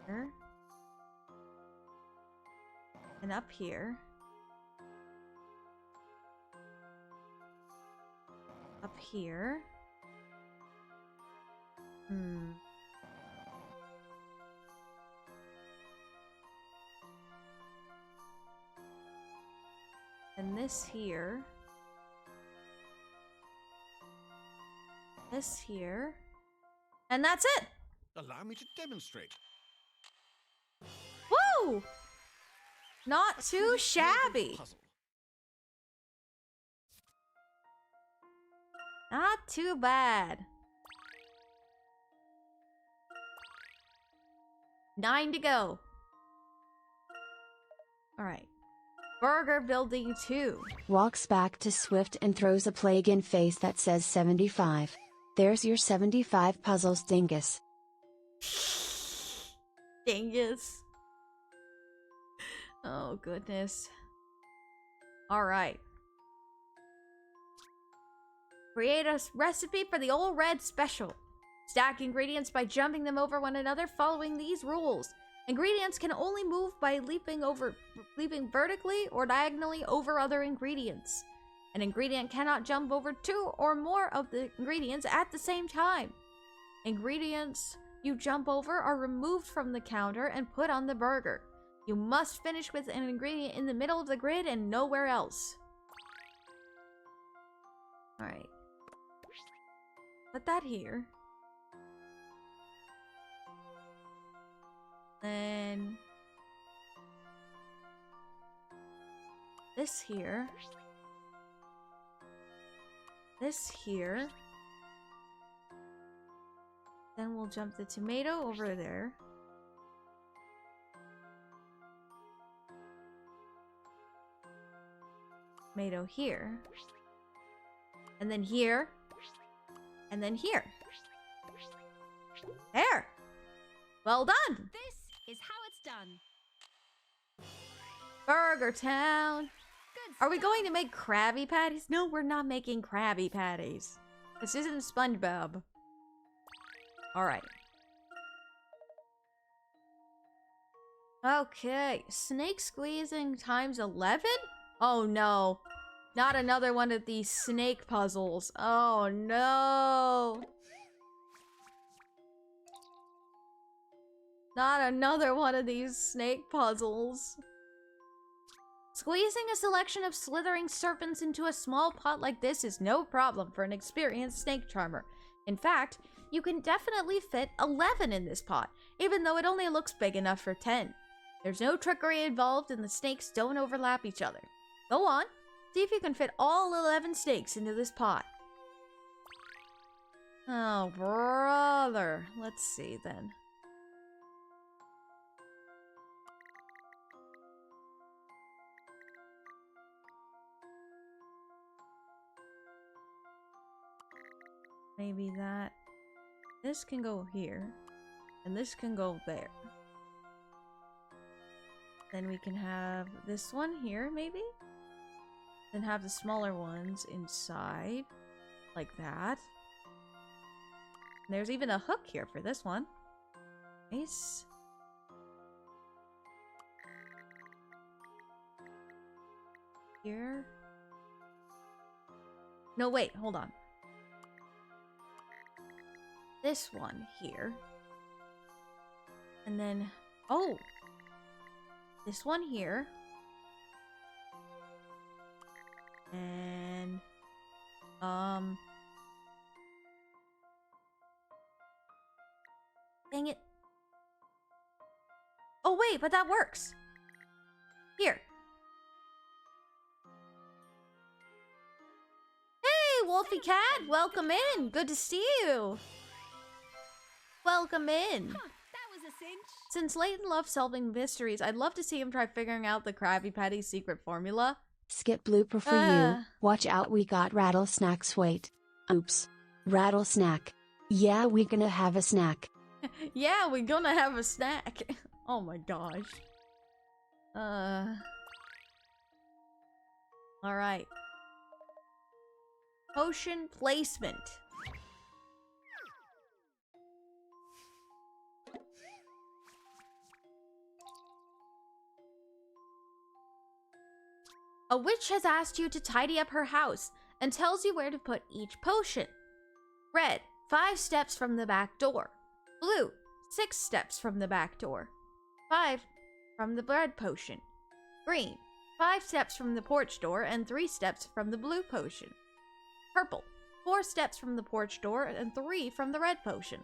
Here. And up here. Up here. And this here. This here. And that's it! Allow me to demonstrate. Woo! Not too shabby. Puzzle. Not too bad. 9 to go. Alright. Burger Building 2. Walks back to Swift and throws a plague in face that says 75. There's your 75 puzzles, dingus. Dingus. Oh, goodness. Alright. Create a recipe for the Old Red Special. Stack ingredients by jumping them over one another following these rules. Ingredients can only move by leaping vertically or diagonally over other ingredients. An ingredient cannot jump over 2 or more of the ingredients at the same time. Ingredients you jump over are removed from the counter and put on the burger. You must finish with an ingredient in the middle of the grid and nowhere else. Alright. Put that here. Then this here. This here. Then we'll jump the tomato over there. Tomato here. And then here. And then here. There! Well done! This is how it's done. Burger Town! Good Are we stuff. going to make Krabby Patties? No, we're not making Krabby Patties. This isn't SpongeBob. Alright. Okay, snake squeezing times 11? Oh no. Not another one of these snake puzzles. Oh no. Not another one of these snake puzzles. Squeezing a selection of slithering serpents into a small pot like this is no problem for an experienced snake charmer. In fact, you can definitely fit 11 in this pot, even though it only looks big enough for 10. There's no trickery involved and the snakes don't overlap each other. Go on, see if you can fit all 11 snakes into this pot. Oh, brother. Let's see then. Maybe that. This can go here. And this can go there. Then we can have this one here, maybe? Then have the smaller ones inside. Like that. And there's even a hook here for this one. Nice. Here. No, wait, hold on. This one here. And then, oh, this one here. And, dang it. Oh, wait, but that works. Here. Hey, Wolfie Cat, welcome in. Good to see you. Welcome in. Huh, that was a cinch. Since Layton loves solving mysteries, I'd love to see him try figuring out the Krabby Patty secret formula. Skip blooper for you. Watch out, we got rattlesnacks. Wait. Oops. Rattlesnack. Yeah, we gonna have a snack. Yeah, we're gonna have a snack. Oh my gosh. Alright. Potion placement. A witch has asked you to tidy up her house and tells you where to put each potion. Red, 5 steps from the back door. Blue, 6 steps from the back door. 5 from the red potion. Green, 5 steps from the porch door and 3 steps from the blue potion. Purple, 4 steps from the porch door and 3 from the red potion.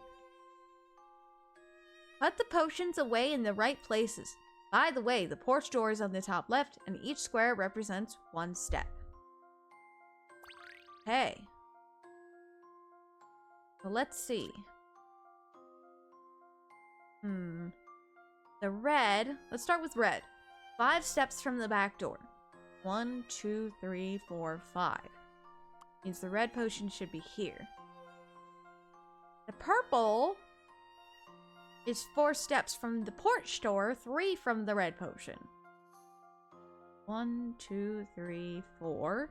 Put the potions away in the right places. By the way, the porch door is on the top left, and each square represents 1 step. Okay. Well, let's see. The red, let's start with red. 5 steps from the back door. 1, 2, 3, 4, 5. Means the red potion should be here. The purple is 4 steps from the porch door, 3 from the red potion. 1, 2, 3, 4.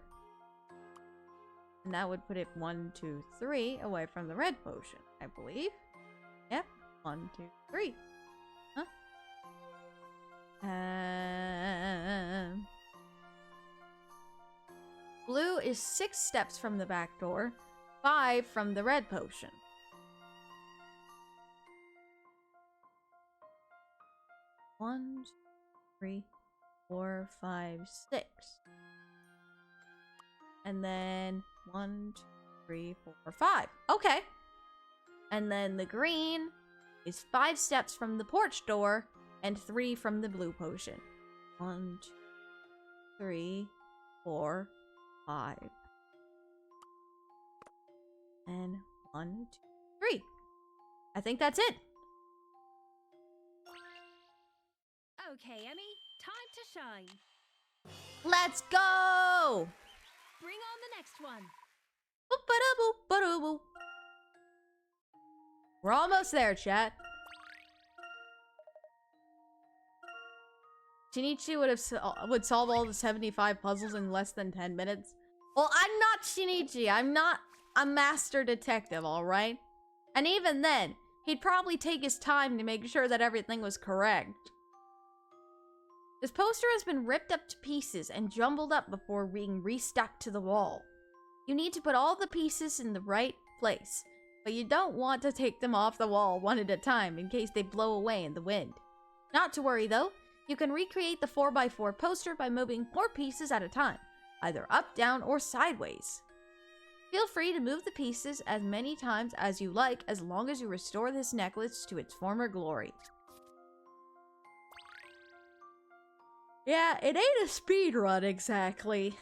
And that would put it 1, 2, 3 away from the red potion, I believe. Yep. 1, 2, 3. Huh? Blue is 6 steps from the back door, 5 from the red potion. One, 2, 3, 4, 5, 6. And then 1, 2, 3, 4, 5. Okay. And then the green is 5 steps from the porch door and 3 from the blue potion. 1, 2, 3, 4, 5. And 1, 2, 3. I think that's it. Okay, Emmy, time to shine. Let's go! Bring on the next one. Boop-ba-da-boop-ba-da-boop. We're almost there, chat. Shinichi would solve all the 75 puzzles in less than 10 minutes. Well, I'm not Shinichi. I'm not a master detective, alright? And even then, he'd probably take his time to make sure that everything was correct. This poster has been ripped up to pieces and jumbled up before being restuck to the wall. You need to put all the pieces in the right place, but you don't want to take them off the wall one at a time in case they blow away in the wind. Not to worry though, you can recreate the 4x4 poster by moving 4 pieces at a time, either up, down, or sideways. Feel free to move the pieces as many times as you like as long as you restore this necklace to its former glory. Yeah, it ain't a speed run exactly.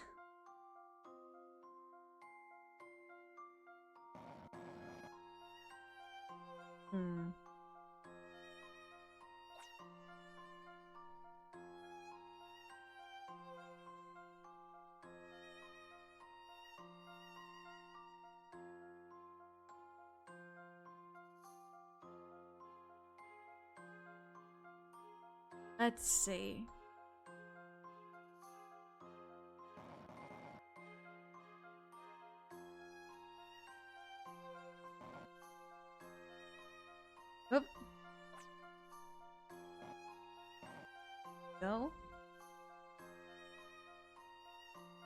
Let's see. Oop. Go.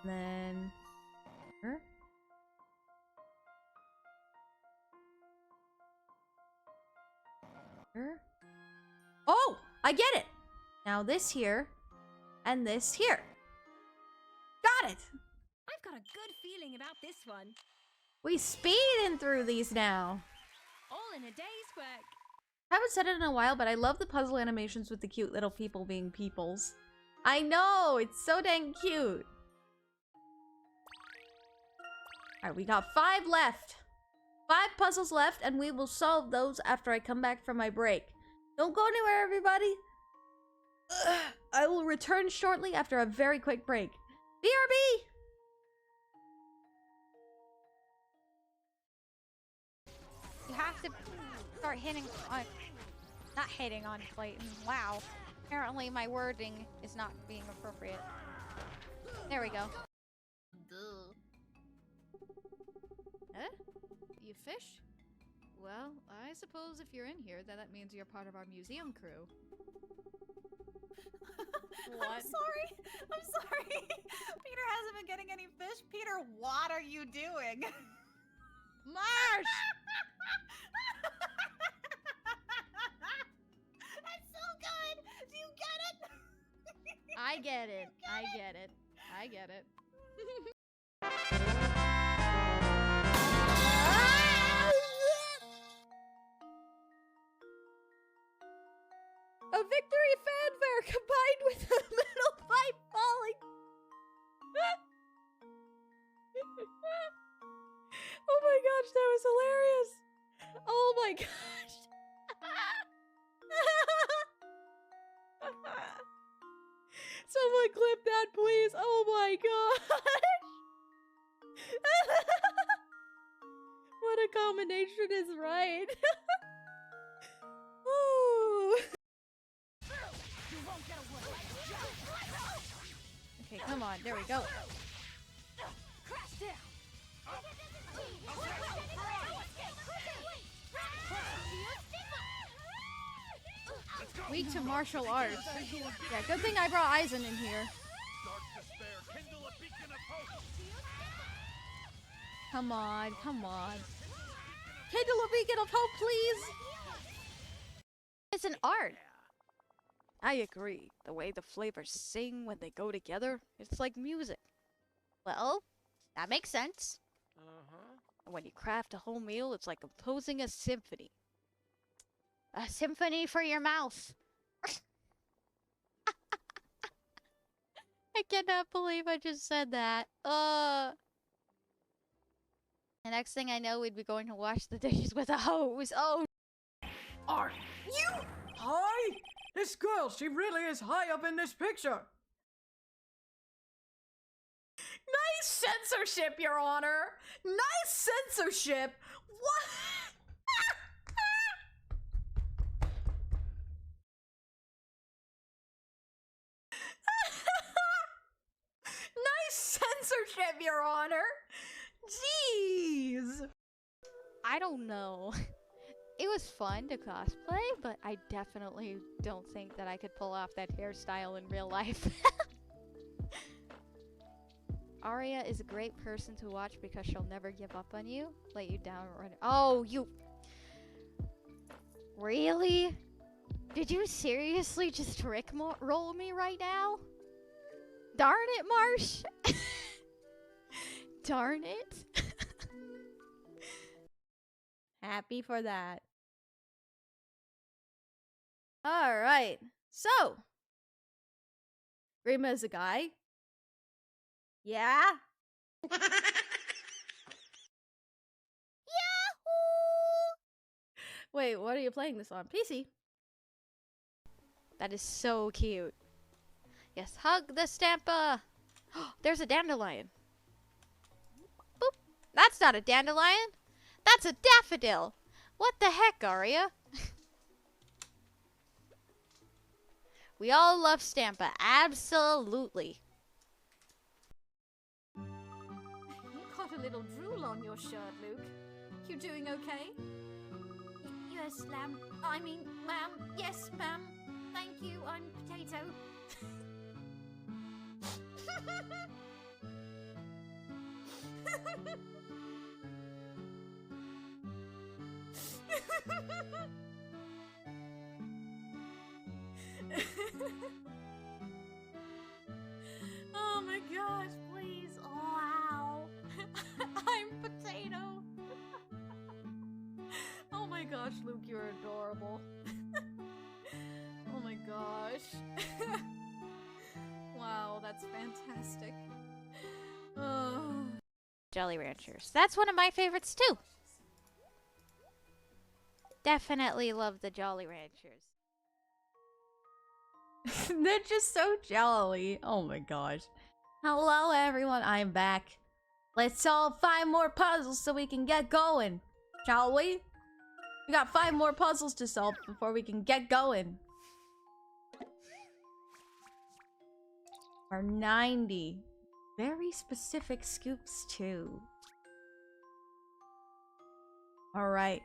And then here. Here. Oh, I get it. Now this here and this here. Got it. I've got a good feeling about this one. We speeding through these now. All in a day's work. Haven't said it in a while, but I love the puzzle animations with the cute little people being peoples. I know, it's so dang cute. Alright, we got 5 left. 5 puzzles left, and we will solve those after I come back from my break. Don't go anywhere, everybody. I will return shortly after a very quick break. BRB! You have to start hitting on... Not hitting on Layton. Wow. Apparently my wording is not being appropriate. There we go. Eh? You fish? Well, I suppose if you're in here, then that means you're part of our museum crew. What? I'm sorry. Peter hasn't been getting any fish. Peter, what are you doing? Marsh! That's so good. Do you get it? I get it. I get it. I get it. A victory fanfare combined with a metal pipe falling. Oh my gosh, that was hilarious. Oh my gosh. Someone clip that, please. Oh my gosh. What a combination is right. Ooh. Okay, come on. There we go. Weak to martial arts. Yeah, good thing I brought Aizen in here. Come on, come on. Kindle a beacon of hope, please. It's an art. I agree. The way the flavors sing when they go together, it's like music. Well, that makes sense. When you craft a whole meal, it's like composing a symphony. A symphony for your mouth. I cannot believe I just said that. The next thing I know, we'd be going to wash the dishes with a hose. Oh. Are you high? This girl, she really is high up in this picture. Nice censorship, Your Honor. Nice censorship. What? Nice censorship, Your Honor. Jeez. I don't know. It was fun to cosplay, but I definitely don't think that I could pull off that hairstyle in real life. Arya is a great person to watch because she'll never give up on you, let you down, or run. Oh, you. Really? Did you seriously just roll me right now? Darn it, Marsh! Darn it. Happy for that. Alright, so. Rima is a guy. Yeah? Yahoo! Wait, what are you playing this on? PC? That is so cute. Yes, hug the Stampa! There's a dandelion. Boop. That's not a dandelion. That's a daffodil. What the heck, Arya? We all love Stampa. Absolutely. You got a little drool on your shirt, Luke. You doing okay? Yes, lamb. I mean, ma'am. Yes, ma'am. Thank you. I'm potato. Oh my gosh, please. Wow. I'm potato. Oh my gosh, Luke, you're adorable. Oh my gosh. Wow, that's fantastic. Oh. Jolly Ranchers. That's one of my favorites too. Definitely love the Jolly Ranchers. They're just so jolly. Oh my gosh. Hello everyone, I'm back. Let's solve 5 more puzzles so we can get going. Shall we? We got 5 more puzzles to solve before we can get going. Or 90. Very specific scoops too. Alright.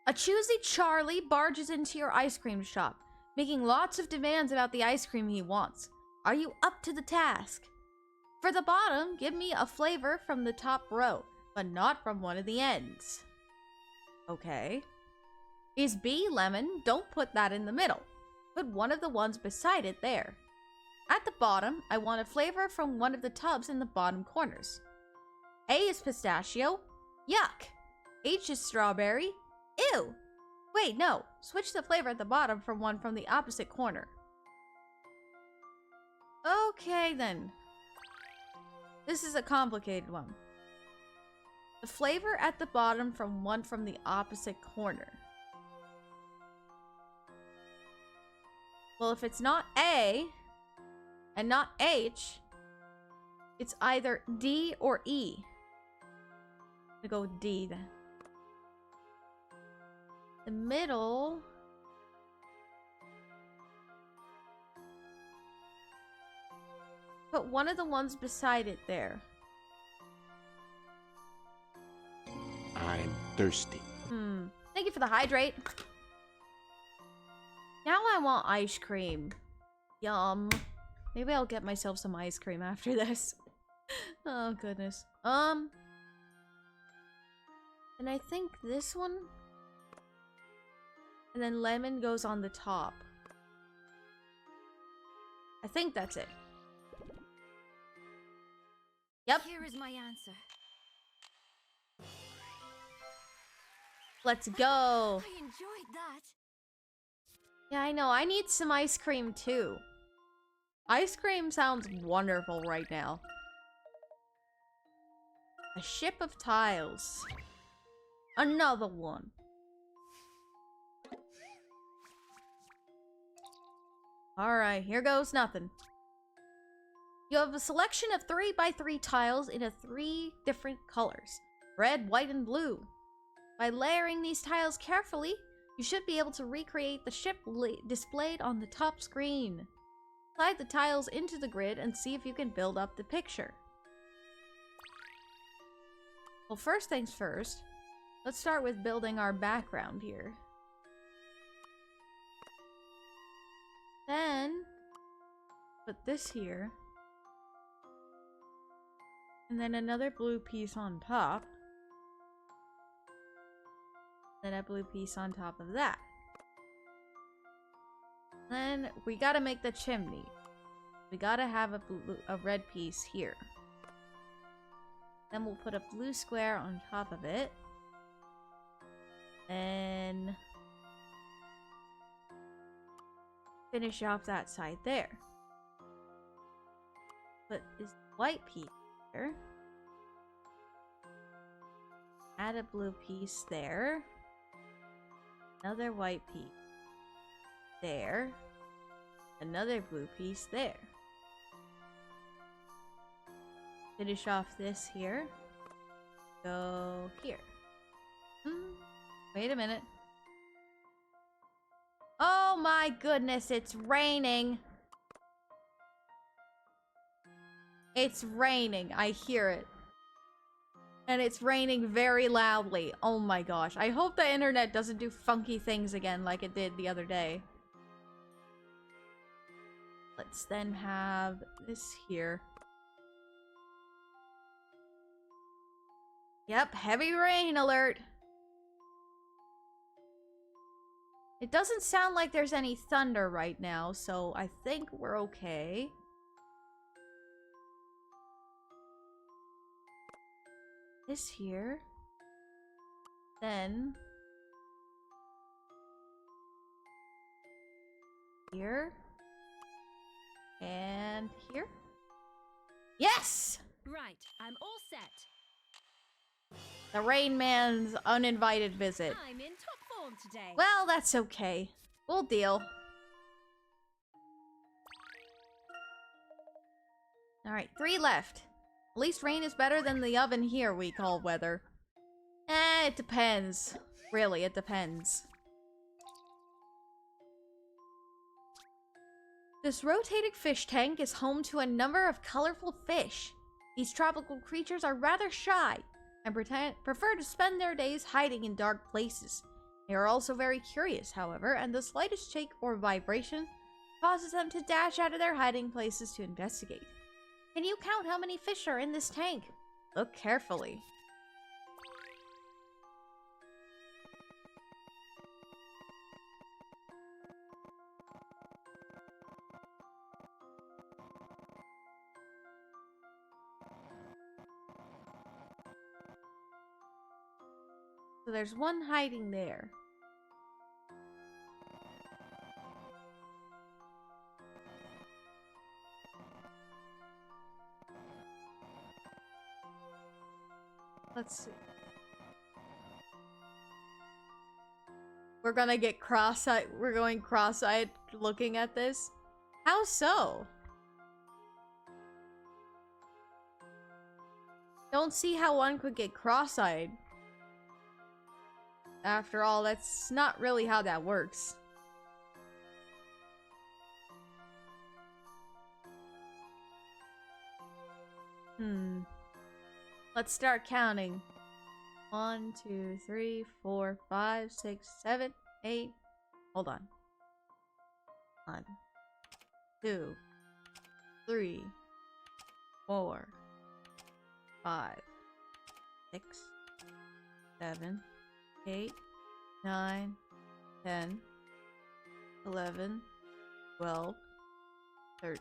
A choosy Charlie barges into your ice cream shop, making lots of demands about the ice cream he wants. Are you up to the task? For the bottom, give me a flavor from the top row, but not from one of the ends. Okay. Is B lemon? Don't put that in the middle. Put one of the ones beside it there. At the bottom, I want a flavor from one of the tubs in the bottom corners. A is pistachio. Yuck. H is strawberry. Ew. Wait, no. Switch the flavor at the bottom for one from the opposite corner. Okay, then. This is a complicated one. The flavor at the bottom from one from the opposite corner. Well, if it's not A and not H, it's either D or E. I'm gonna go with D then. The middle. Put one of the ones beside it there. I'm thirsty. Thank you for the hydrate. Now I want ice cream. Yum. Maybe I'll get myself some ice cream after this. Oh goodness. And I think this one. And then lemon goes on the top. I think that's it. Yep. Here is my answer. Let's go. I enjoyed that. Yeah, I know. I need some ice cream too. Ice cream sounds wonderful right now. A ship of tiles. Another one. Alright, here goes nothing. You have a selection of 3x3 tiles in 3 different colors. Red, white, and blue. By layering these tiles carefully, you should be able to recreate the ship displayed on the top screen. Slide the tiles into the grid and see if you can build up the picture. Well, first things first, let's start with building our background here. Then, put this here. And then another blue piece on top. Then a blue piece on top of that. Then we gotta make the chimney. We gotta have a red piece here. Then we'll put a blue square on top of it. Then finish off that side there. Put this white piece here. Add a blue piece there. Another white piece there. Another blue piece there. Finish off this here. Go here. Wait a minute. Oh my goodness, it's raining. It's raining. I hear it. And it's raining very loudly. Oh my gosh. I hope the internet doesn't do funky things again like it did the other day. Let's then have this here. Yep, heavy rain alert. It doesn't sound like there's any thunder right now, so I think we're okay. This here. Then here. And here. Yes! Right, I'm all set. The Rain Man's uninvited visit. I'm in top form today. Well, that's okay. We'll deal. Alright, 3 left. At least rain is better than the oven here we call weather. It depends. Really, it depends. This rotating fish tank is home to a number of colorful fish. These tropical creatures are rather shy and prefer to spend their days hiding in dark places. They are also very curious, however, and the slightest shake or vibration causes them to dash out of their hiding places to investigate. Can you count how many fish are in this tank? Look carefully. So there's one hiding there. Let's see. We're gonna get cross-eyed. We're going cross-eyed looking at this. How so? Don't see how one could get cross-eyed. After all, that's not really how that works. Let's start counting. 1, 2, 3, 4, 5, 6, 7, 8. Hold on. 1, 2, 3, 4, 5, 6, 7, 8, 9, 10, 11, 12, 13.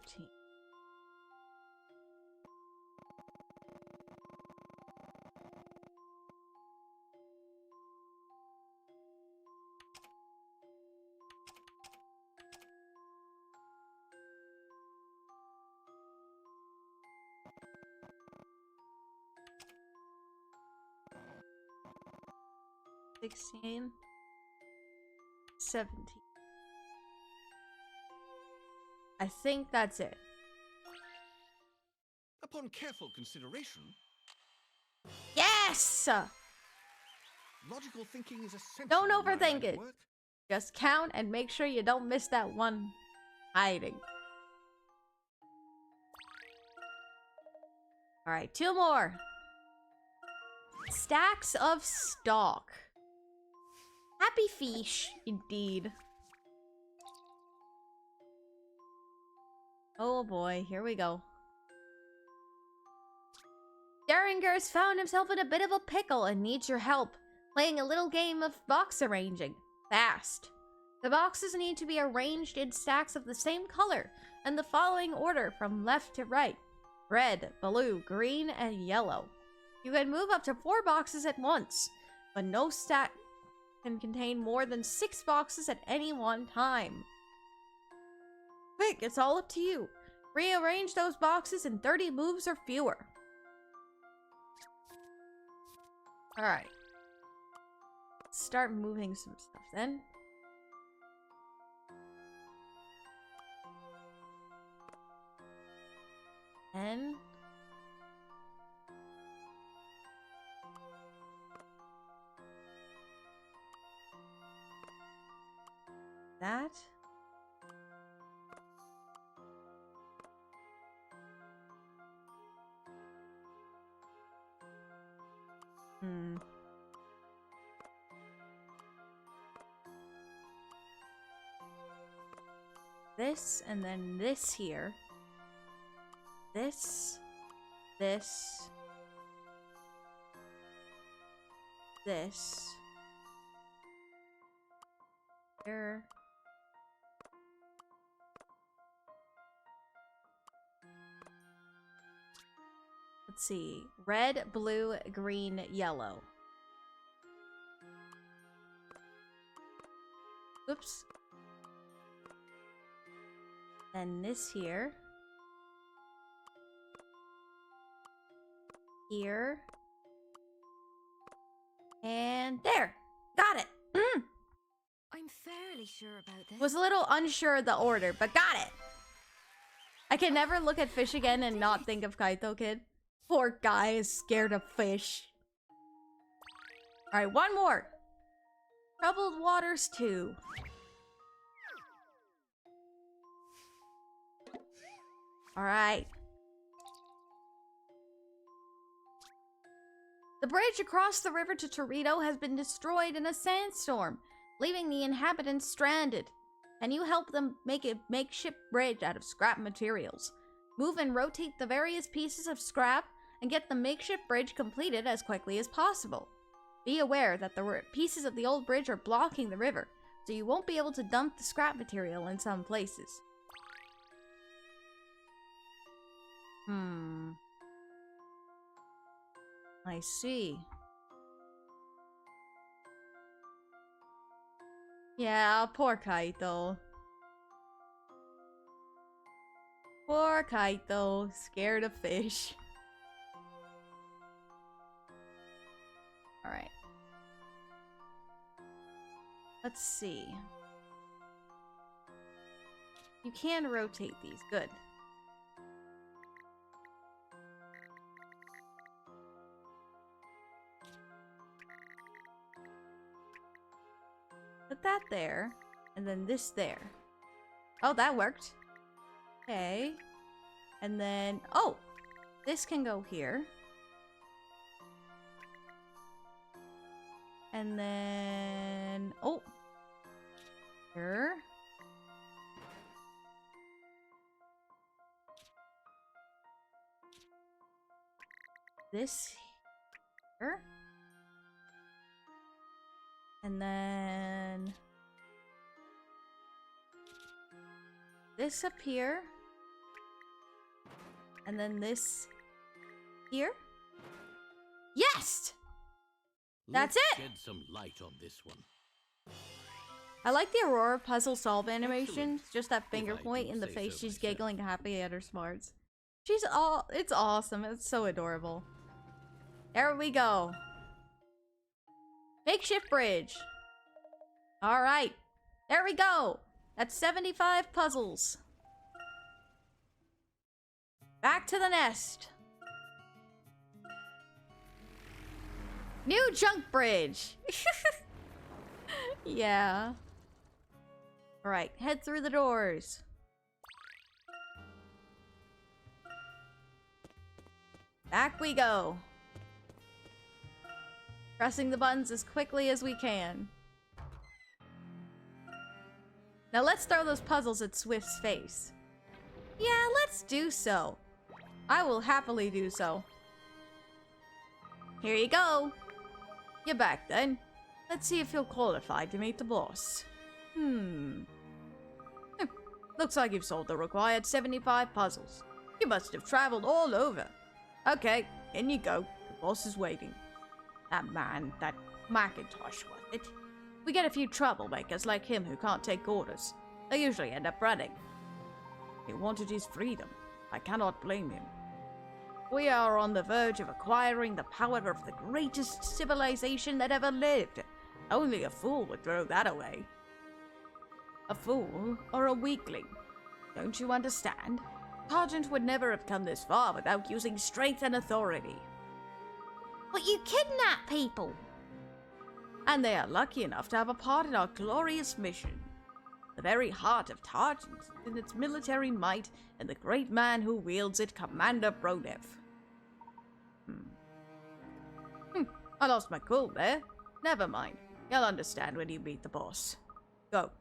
16, 17. I think that's it. Upon careful consideration, Yes! logical thinking is essential. Don't in my line overthink of it. work. Just count and make sure you don't miss that one hiding. Alright, 2 more. Stacks of stock. Happy fish, indeed. Oh boy, here we go. Daringer's found himself in a bit of a pickle and needs your help, playing a little game of box arranging. Fast. The boxes need to be arranged in stacks of the same color, and the following order from left to right. Red, blue, green, and yellow. You can move up to 4 boxes at once, but no stack can contain more than 6 boxes at any one time. Quick, it's all up to you. Rearrange those boxes in 30 moves or fewer. Alright. Let's start moving some stuff then. And that. This, and then this here. This. This. This. Here. Let's see. Red, blue, green, yellow. Oops. Then this here. Here. And there. Got it. I'm fairly sure about this. Was a little unsure of the order, but got it. I can never look at fish again and not think of Kaito Kid. Poor guy is scared of fish. Alright, 1 more. Troubled Waters 2. Alright. The bridge across the river to Torito has been destroyed in a sandstorm, leaving the inhabitants stranded. Can you help them make a makeshift bridge out of scrap materials? Move and rotate the various pieces of scrap and get the makeshift bridge completed as quickly as possible. Be aware that the pieces of the old bridge are blocking the river, so you won't be able to dump the scrap material in some places. I see. Yeah, poor Kaito. Poor Kaito, scared of fish. Alright. Let's see. You can rotate these, good. Put that there, and then this there. Oh, that worked. Okay. And then, oh! This can go here. And then, oh! Here. This here. And then this up here. And then this here. Yes! That's Let's it! shed some light on this one. I like the Aurora puzzle solve animation. Just that finger If I point do in the say face. so She's myself. giggling happy at her smarts. It's awesome. It's so adorable. There we go. Makeshift bridge. Alright. There we go. That's 75 puzzles. Back to the nest. New junk bridge. Yeah. Alright, head through the doors. Back we go. Pressing the buttons as quickly as we can. Now let's throw those puzzles at Swift's face. Yeah, let's do so. I will happily do so. Here you go. You're back then. Let's see if you're qualified to meet the boss. Looks like you've solved the required 75 puzzles. You must have traveled all over. Okay, in you go. The boss is waiting. That Macintosh was it. We get a few troublemakers like him who can't take orders. They usually end up running. He wanted his freedom. I cannot blame him. We are on the verge of acquiring the power of the greatest civilization that ever lived. Only a fool would throw that away. A fool or a weakling? Don't you understand? Targent would never have come this far without using strength and authority. But you kidnap people! And they are lucky enough to have a part in our glorious mission. The very heart of Targent is in its military might and the great man who wields it, Commander Bronev. I lost my cool there. Never mind. You'll understand when you meet the boss. Go.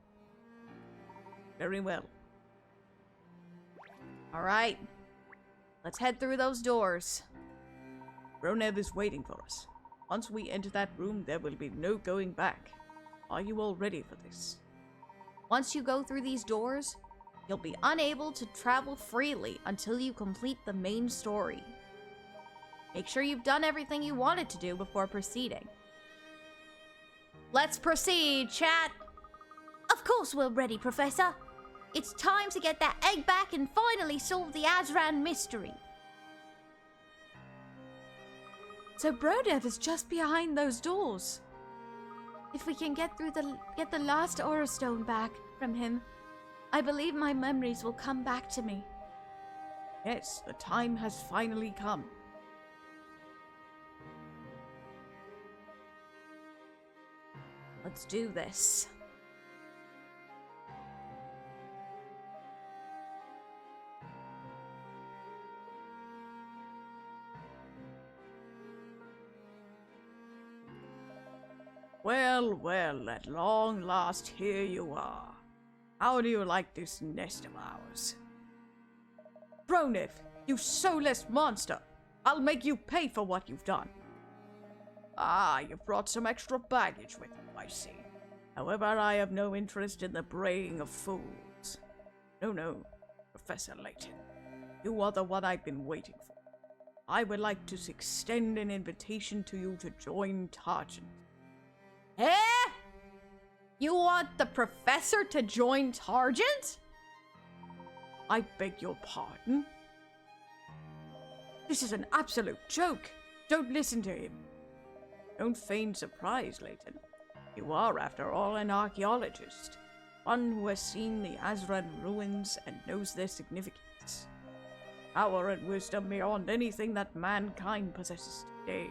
Very well. Alright. Let's head through those doors. Bronev is waiting for us. Once we enter that room, there will be no going back. Are you all ready for this? Once you go through these doors, you'll be unable to travel freely until you complete the main story. Make sure you've done everything you wanted to do before proceeding. Let's proceed, chat! Of course we're ready, Professor. It's time to get that egg back and finally solve the Azran mystery. So Bronev is just behind those doors. If we can get the last Aura Stone back from him, I believe my memories will come back to me. Yes, the time has finally come. Let's do this. Well, well, at long last, here you are. How do you like this nest of ours? Bronev, you soulless monster! I'll make you pay for what you've done. Ah, you've brought some extra baggage with you, I see. However, I have no interest in the braying of fools. No, Professor Layton. You are the one I've been waiting for. I would like to extend an invitation to you to join Targent. Eh? You want the professor to join Targent? I beg your pardon? This is an absolute joke. Don't listen to him. Don't feign surprise, Layton. You are, after all, an archaeologist. One who has seen the Azran ruins and knows their significance. Power and wisdom beyond anything that mankind possesses today.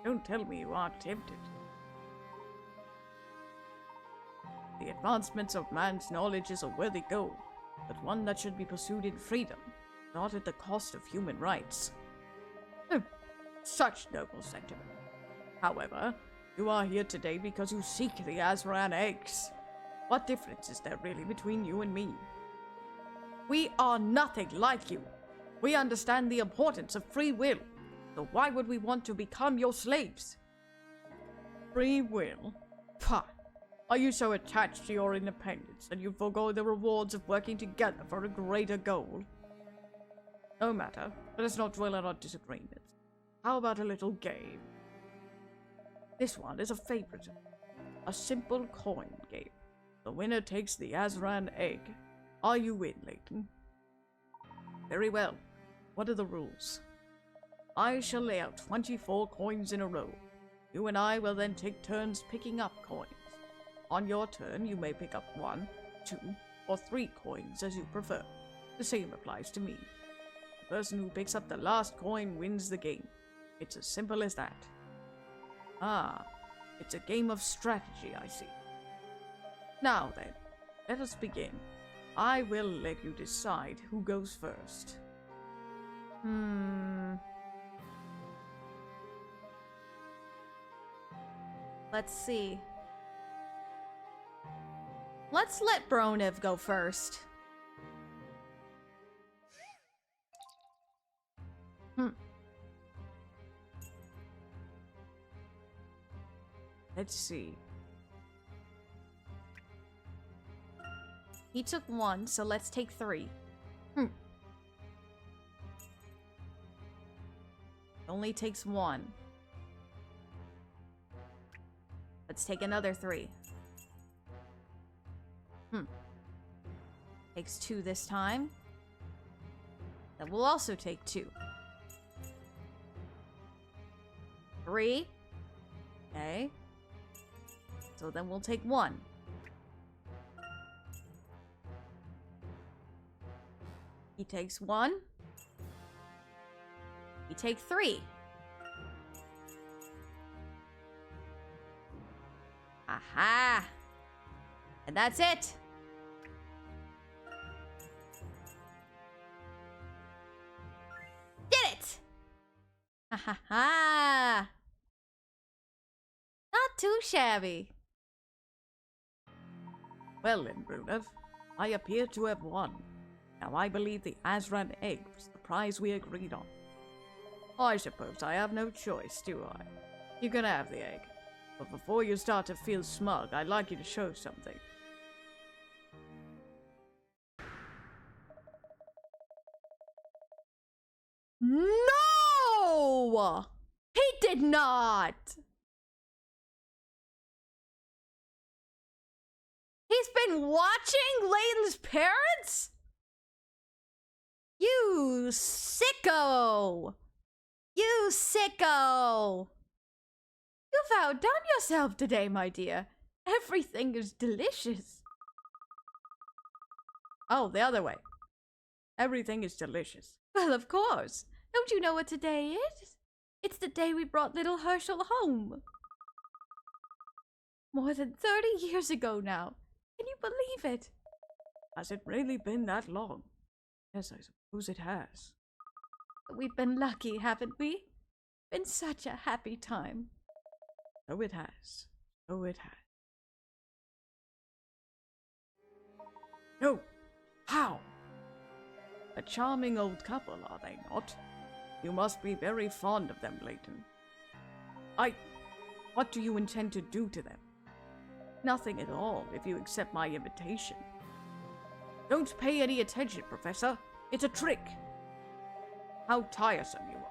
Don't tell me you aren't tempted. The advancements of man's knowledge is a worthy goal, but one that should be pursued in freedom, not at the cost of human rights. Such noble sentiment. However, you are here today because you seek the Azran eggs. What difference is there really between you and me? We are nothing like you. We understand the importance of free will, so why would we want to become your slaves? Free will? Pah! Are you so attached to your independence that you forego the rewards of working together for a greater goal? No matter, let us not dwell on our disagreements. How about a little game? This one is a favorite. A simple coin game. The winner takes the Azran egg. Are you in, Layton? Very well. What are the rules? I shall lay out 24 coins in a row. You and I will then take turns picking up coins. On your turn, you may pick up 1, 2, or 3 coins as you prefer. The same applies to me. The person who picks up the last coin wins the game. It's as simple as that. Ah, it's a game of strategy, I see. Now then, let us begin. I will let you decide who goes first. Let's see. Let's let Bronev go first. Let's see. He took 1, so let's take 3. Only takes 1. Let's take another 3. Takes 2 this time. Then we'll also take 2. 3. Okay. So then we'll take 1. He takes 1. We take 3. Aha! And that's it! Did it! Ha ha ha! Not too shabby. Well then, Brunev, I appear to have won. Now I believe the Azran egg was the prize we agreed on. I suppose I have no choice, do I? You can have the egg. But before you start to feel smug, I'd like you to show something. No! He did not! He's been watching Layton's parents? You sicko! You sicko! You've outdone yourself today, my dear. Everything is delicious. Oh, the other way. Everything is delicious. Well, of course. Don't you know what today is? It's the day we brought little Herschel home. More than 30 years ago now. Can you believe it? Has it really been that long? Yes, I suppose it has. We've been lucky, haven't we? Been such a happy time. So it has. So it has. No! How? A charming old couple, are they not? You must be very fond of them, Layton. What do you intend to do to them? Nothing at all, if you accept my invitation. Don't pay any attention, Professor. It's a trick. How tiresome you are.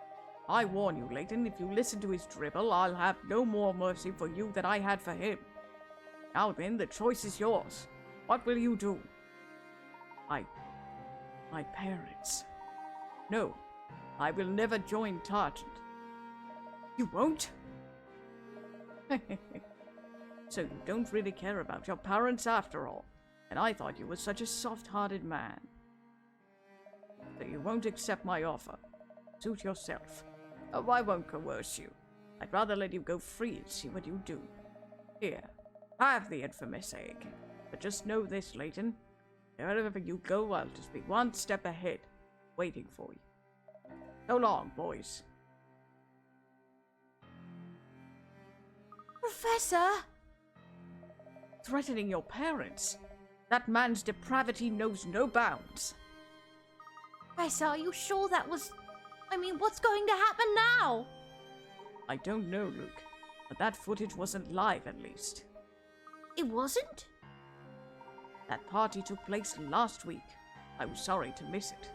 I warn you, Layton, if you listen to his dribble, I'll have no more mercy for you than I had for him. Now then, the choice is yours. What will you do? My parents. No, I will never join Targent. You won't? So you don't really care about your parents after all, and I thought you were such a soft-hearted man. So you won't accept my offer. Suit yourself. Oh, I won't coerce you. I'd rather let you go free and see what you do. Here, have the infamous egg. But just know this, Layton. Wherever you go, I'll just be one step ahead, waiting for you. So long, boys. Professor! Threatening your parents? That man's depravity knows no bounds. Professor, are you sure that was... I mean, what's going to happen now? I don't know, Luke. But that footage wasn't live, at least. It wasn't? That party took place last week. I was sorry to miss it.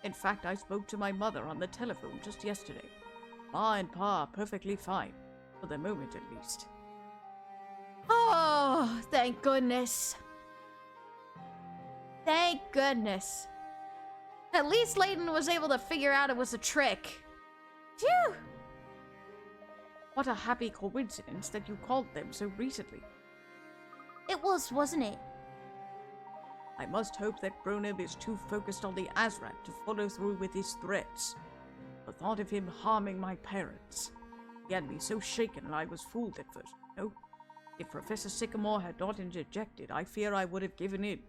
In fact, I spoke to my mother on the telephone just yesterday. Ma and Pa are perfectly fine. For the moment, at least. Oh, thank goodness. Thank goodness. At least Layton was able to figure out it was a trick. Phew! What a happy coincidence that you called them so recently. It was, wasn't it? I must hope that Bronib is too focused on the Azran to follow through with his threats. The thought of him harming my parents. He had me so shaken I was fooled at first, you know? If Professor Sycamore had not interjected, I fear I would have given in.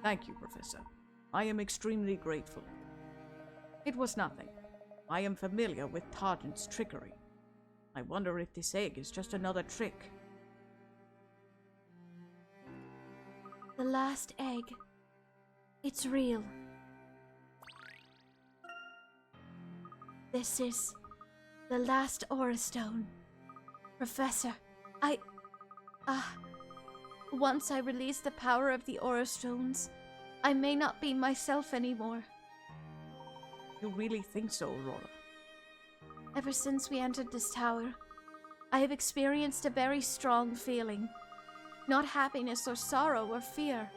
Thank you, Professor. I am extremely grateful. It was nothing. I am familiar with Targent's trickery. I wonder if this egg is just another trick. The last egg. It's real. This is the last Aura Stone. Professor, once I release the power of the Aura Stones, I may not be myself anymore. You really think so, Aurora? Ever since we entered this tower, I have experienced a very strong feeling. Not happiness or sorrow or fear,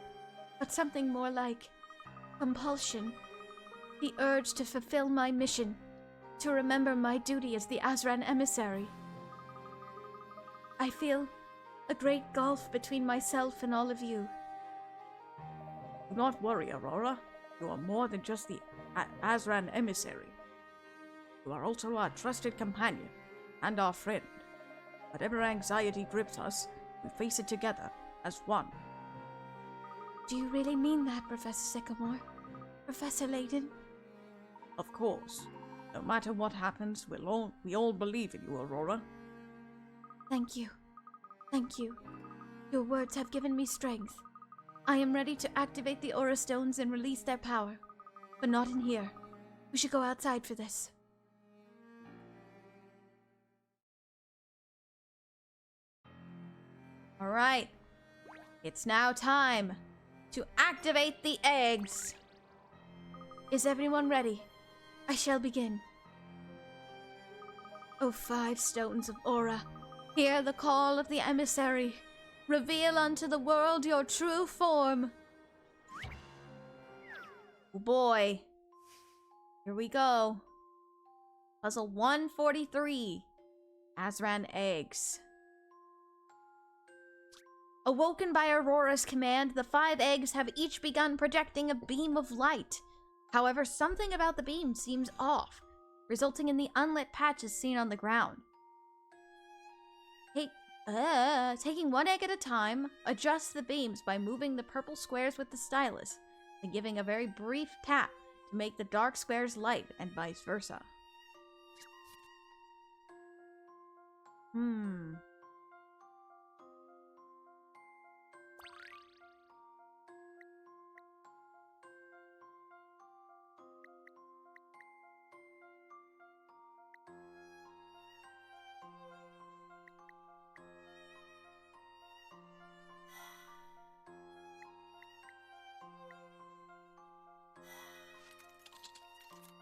but something more like compulsion. The urge to fulfill my mission, to remember my duty as the Azran emissary. I feel a great gulf between myself and all of you. Do not worry, Aurora. You are more than just the Azran emissary. You are also our trusted companion and our friend. Whatever anxiety grips us, we face it together as one. Do you really mean that, Professor Sycamore? Professor Layton? Of course. No matter what happens, we all believe in you, Aurora. Thank you. Thank you. Your words have given me strength. I am ready to activate the Aura Stones and release their power. But not in here. We should go outside for this. Alright. It's now time to activate the eggs. Is everyone ready? I shall begin. O 5 stones of Aura, hear the call of the emissary. Reveal unto the world your true form. Oh boy. Here we go. Puzzle 143. Azran eggs. Awoken by Aurora's command, the 5 eggs have each begun projecting a beam of light. However, something about the beam seems off, resulting in the unlit patches seen on the ground. Taking 1 egg at a time, adjust the beams by moving the purple squares with the stylus and giving a very brief tap to make the dark squares light and vice versa.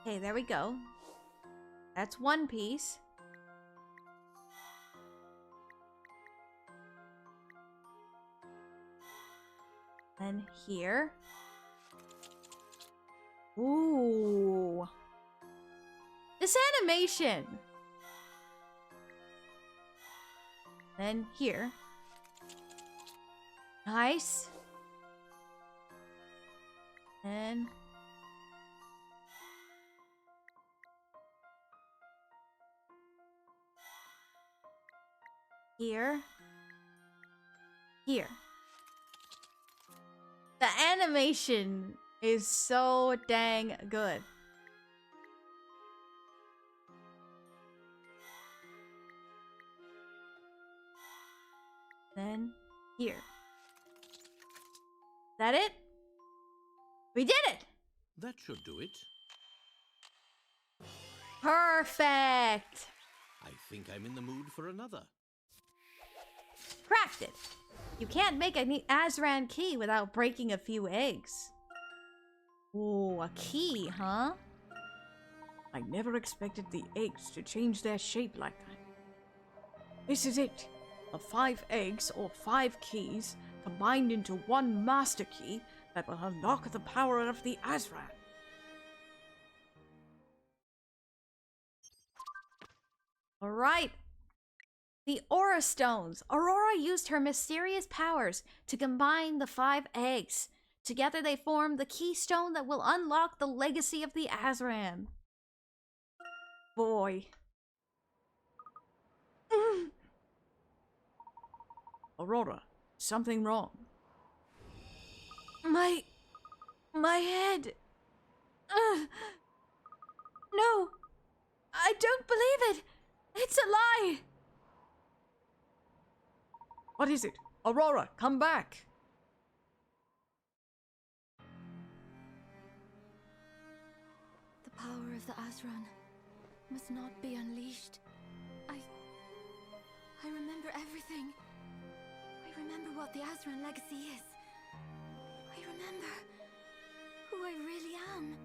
Okay, there we go. That's 1 piece. Then here. Ooh. This animation. Then here. Nice. And here. Here. The animation is so dang good. Then here. Is that it? We did it! That should do it. Perfect! I think I'm in the mood for another. Cracked it! You can't make an Azran key without breaking a few eggs. Ooh, a key, huh? I never expected the eggs to change their shape like that. This is it. The 5 eggs, or 5 keys, combined into 1 master key that will unlock the power of the Azran. Alright, The Aura Stones. Aurora used her mysterious powers to combine the 5 eggs. Together they form the keystone that will unlock the legacy of the Azran. Boy. Aurora, something wrong. My head. No, I don't believe it. It's a lie. What is it? Aurora, come back. The power of the Azran must not be unleashed. I remember everything. I remember what the Azran legacy is. I remember who I really am.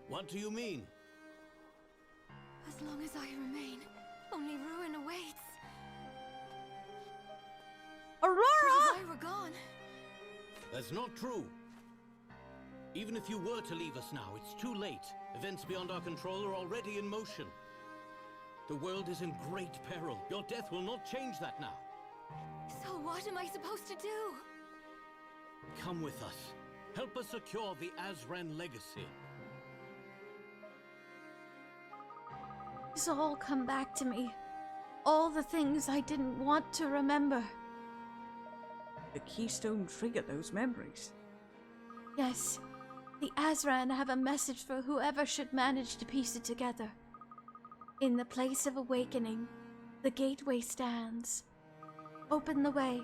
What do you mean? As long as I remain, only ruin awaits. Aurora! But if I were gone... That's not true. Even if you were to leave us now, it's too late. Events beyond our control are already in motion. The world is in great peril. Your death will not change that now. So what am I supposed to do? Come with us. Help us secure the Azran legacy. It's all come back to me. All the things I didn't want to remember. The keystone triggered those memories. Yes, the Azran have a message for whoever should manage to piece it together. In the place of awakening, the gateway stands. Open the way.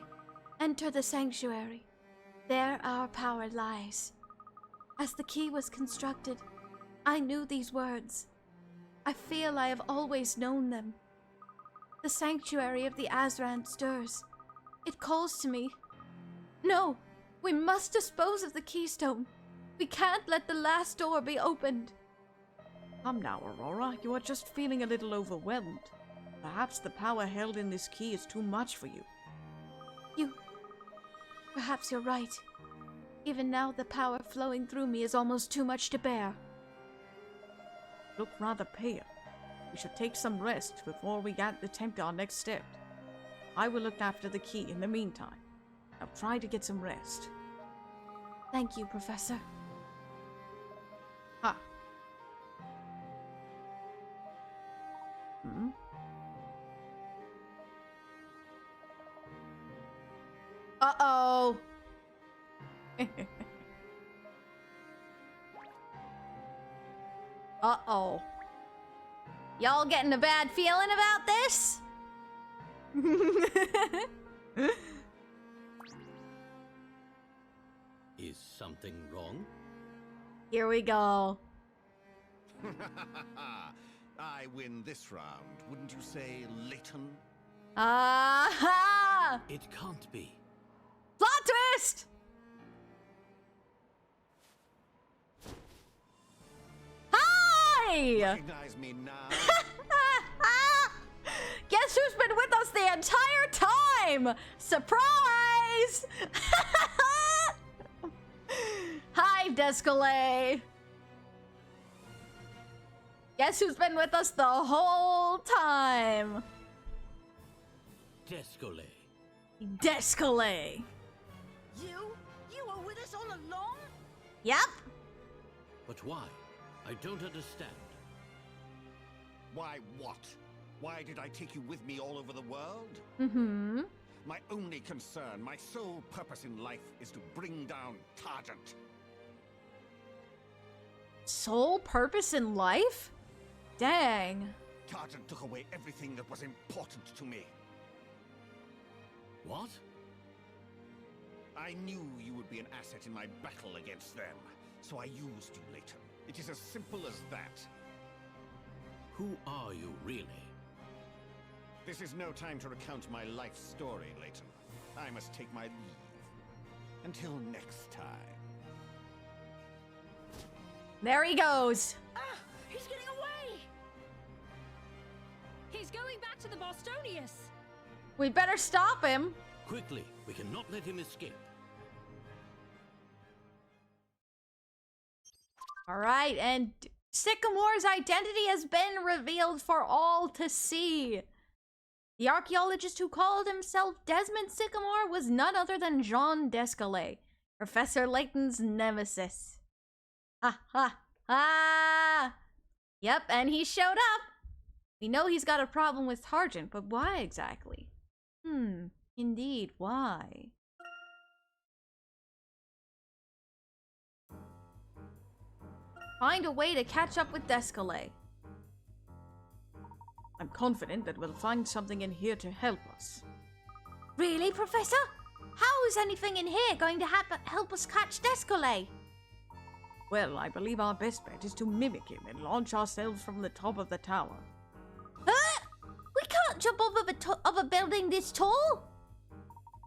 Enter the sanctuary. There our power lies. As the key was constructed, I knew these words. I feel I have always known them. The sanctuary of the Azran stirs. It calls to me. No, we must dispose of the keystone. We can't let the last door be opened. Come now, Aurora. You are just feeling a little overwhelmed. Perhaps the power held in this key is too much for you. Perhaps you're right. Even now, the power flowing through me is almost too much to bear. Look rather pale. We should take some rest before we attempt our next step. I will look after the key in the meantime. Now try to get some rest. Thank you, Professor. Ha! Hmm? Uh-oh! Uh-oh. Y'all getting a bad feeling about this? Is something wrong? Here we go. I win this round, wouldn't you say, Layton? Aha! It can't be. Plot twist! Hi! Recognize me now? Guess who's been with us the entire time? Surprise! Hi, Descalay. Guess who's been with us the whole time? Descalay. You were with us all along? Yep. But why? I don't understand. Why what? Why did I take you with me all over the world? Mm-hmm. My only concern, my sole purpose in life is to bring down Targent. Sole purpose in life? Dang. Targent took away everything that was important to me. What? I knew you would be an asset in my battle against them, so I used you, Layton. It is as simple as that. Who are you, really? This is no time to recount my life story, Layton. I must take my leave. Until next time. There he goes. He's getting away! He's going back to the Bostonius. We better stop him. Quickly, we cannot let him escape. All right, and Sycamore's identity has been revealed for all to see. The archaeologist who called himself Desmond Sycamore was none other than Jean Descalais, Professor Layton's nemesis. Ha ha ha! Yep, and he showed up! We know he's got a problem with Targent, but why exactly? Indeed, why? Find a way to catch up with Descalais. I'm confident that we'll find something in here to help us. Really, Professor? How is anything in here going to help us catch Descalais? Well, I believe our best bet is to mimic him and launch ourselves from the top of the tower. We can't jump off a building this tall!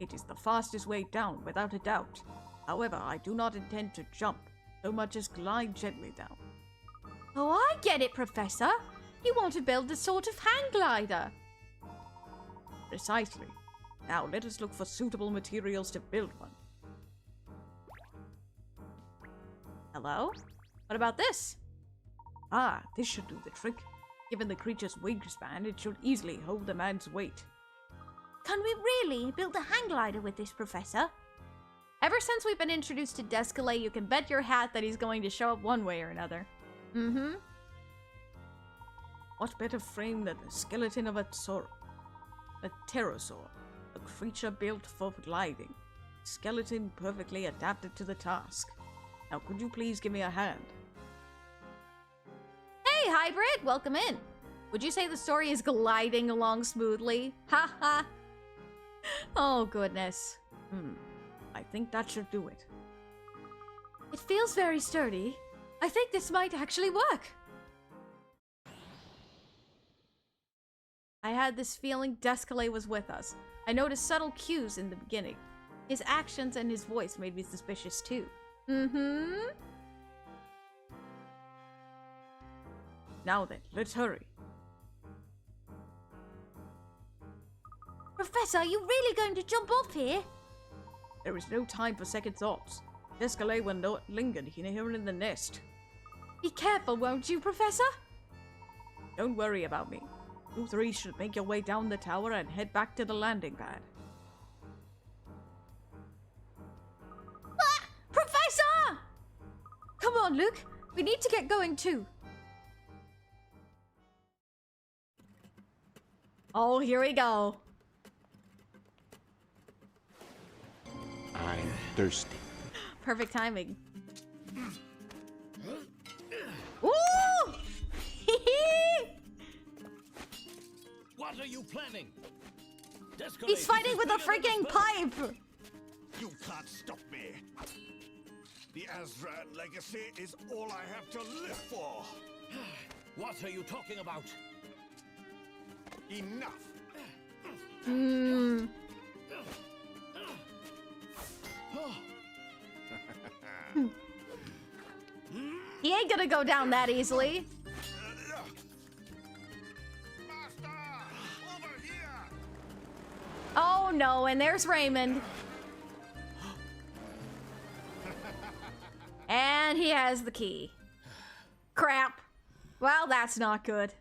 It is the fastest way down, without a doubt. However, I do not intend to jump, so much as glide gently down. Oh, I get it, Professor. You want to build a sort of hang glider. Precisely. Now let us look for suitable materials to build one. Hello? What about this? Ah, this should do the trick. Given the creature's wingspan, it should easily hold the man's weight. Can we really build a hang glider with this, Professor? Ever since we've been introduced to Descalais, you can bet your hat that he's going to show up one way or another. What better frame than the skeleton of a pterosaur, a creature built for gliding. Skeleton perfectly adapted to the task. Now could you please give me a hand? Hey, Hybrid! Welcome in! Would you say the story is gliding along smoothly? Ha ha! Oh, goodness. I think that should do it. It feels very sturdy. I think this might actually work. I had this feeling Descalais was with us. I noticed subtle cues in the beginning. His actions and his voice made me suspicious too. Now then, let's hurry. Professor, are you really going to jump off here? There is no time for second thoughts. Descalais will not linger here in the nest. Be careful, won't you, Professor? Don't worry about me. You three should make your way down the tower and head back to the landing pad. Ah! Professor! Come on, Luke. We need to get going too. Oh, here we go. I'm thirsty. Perfect timing. Woo! What are you planning? Descalais, He's fighting with a freaking pipe! You can't stop me. The Azran legacy is all I have to live for. What are you talking about? Enough. He ain't gonna go down that easily. Master, over here. Oh no, and there's Raymond. And he has the key. Crap. Well, that's not good.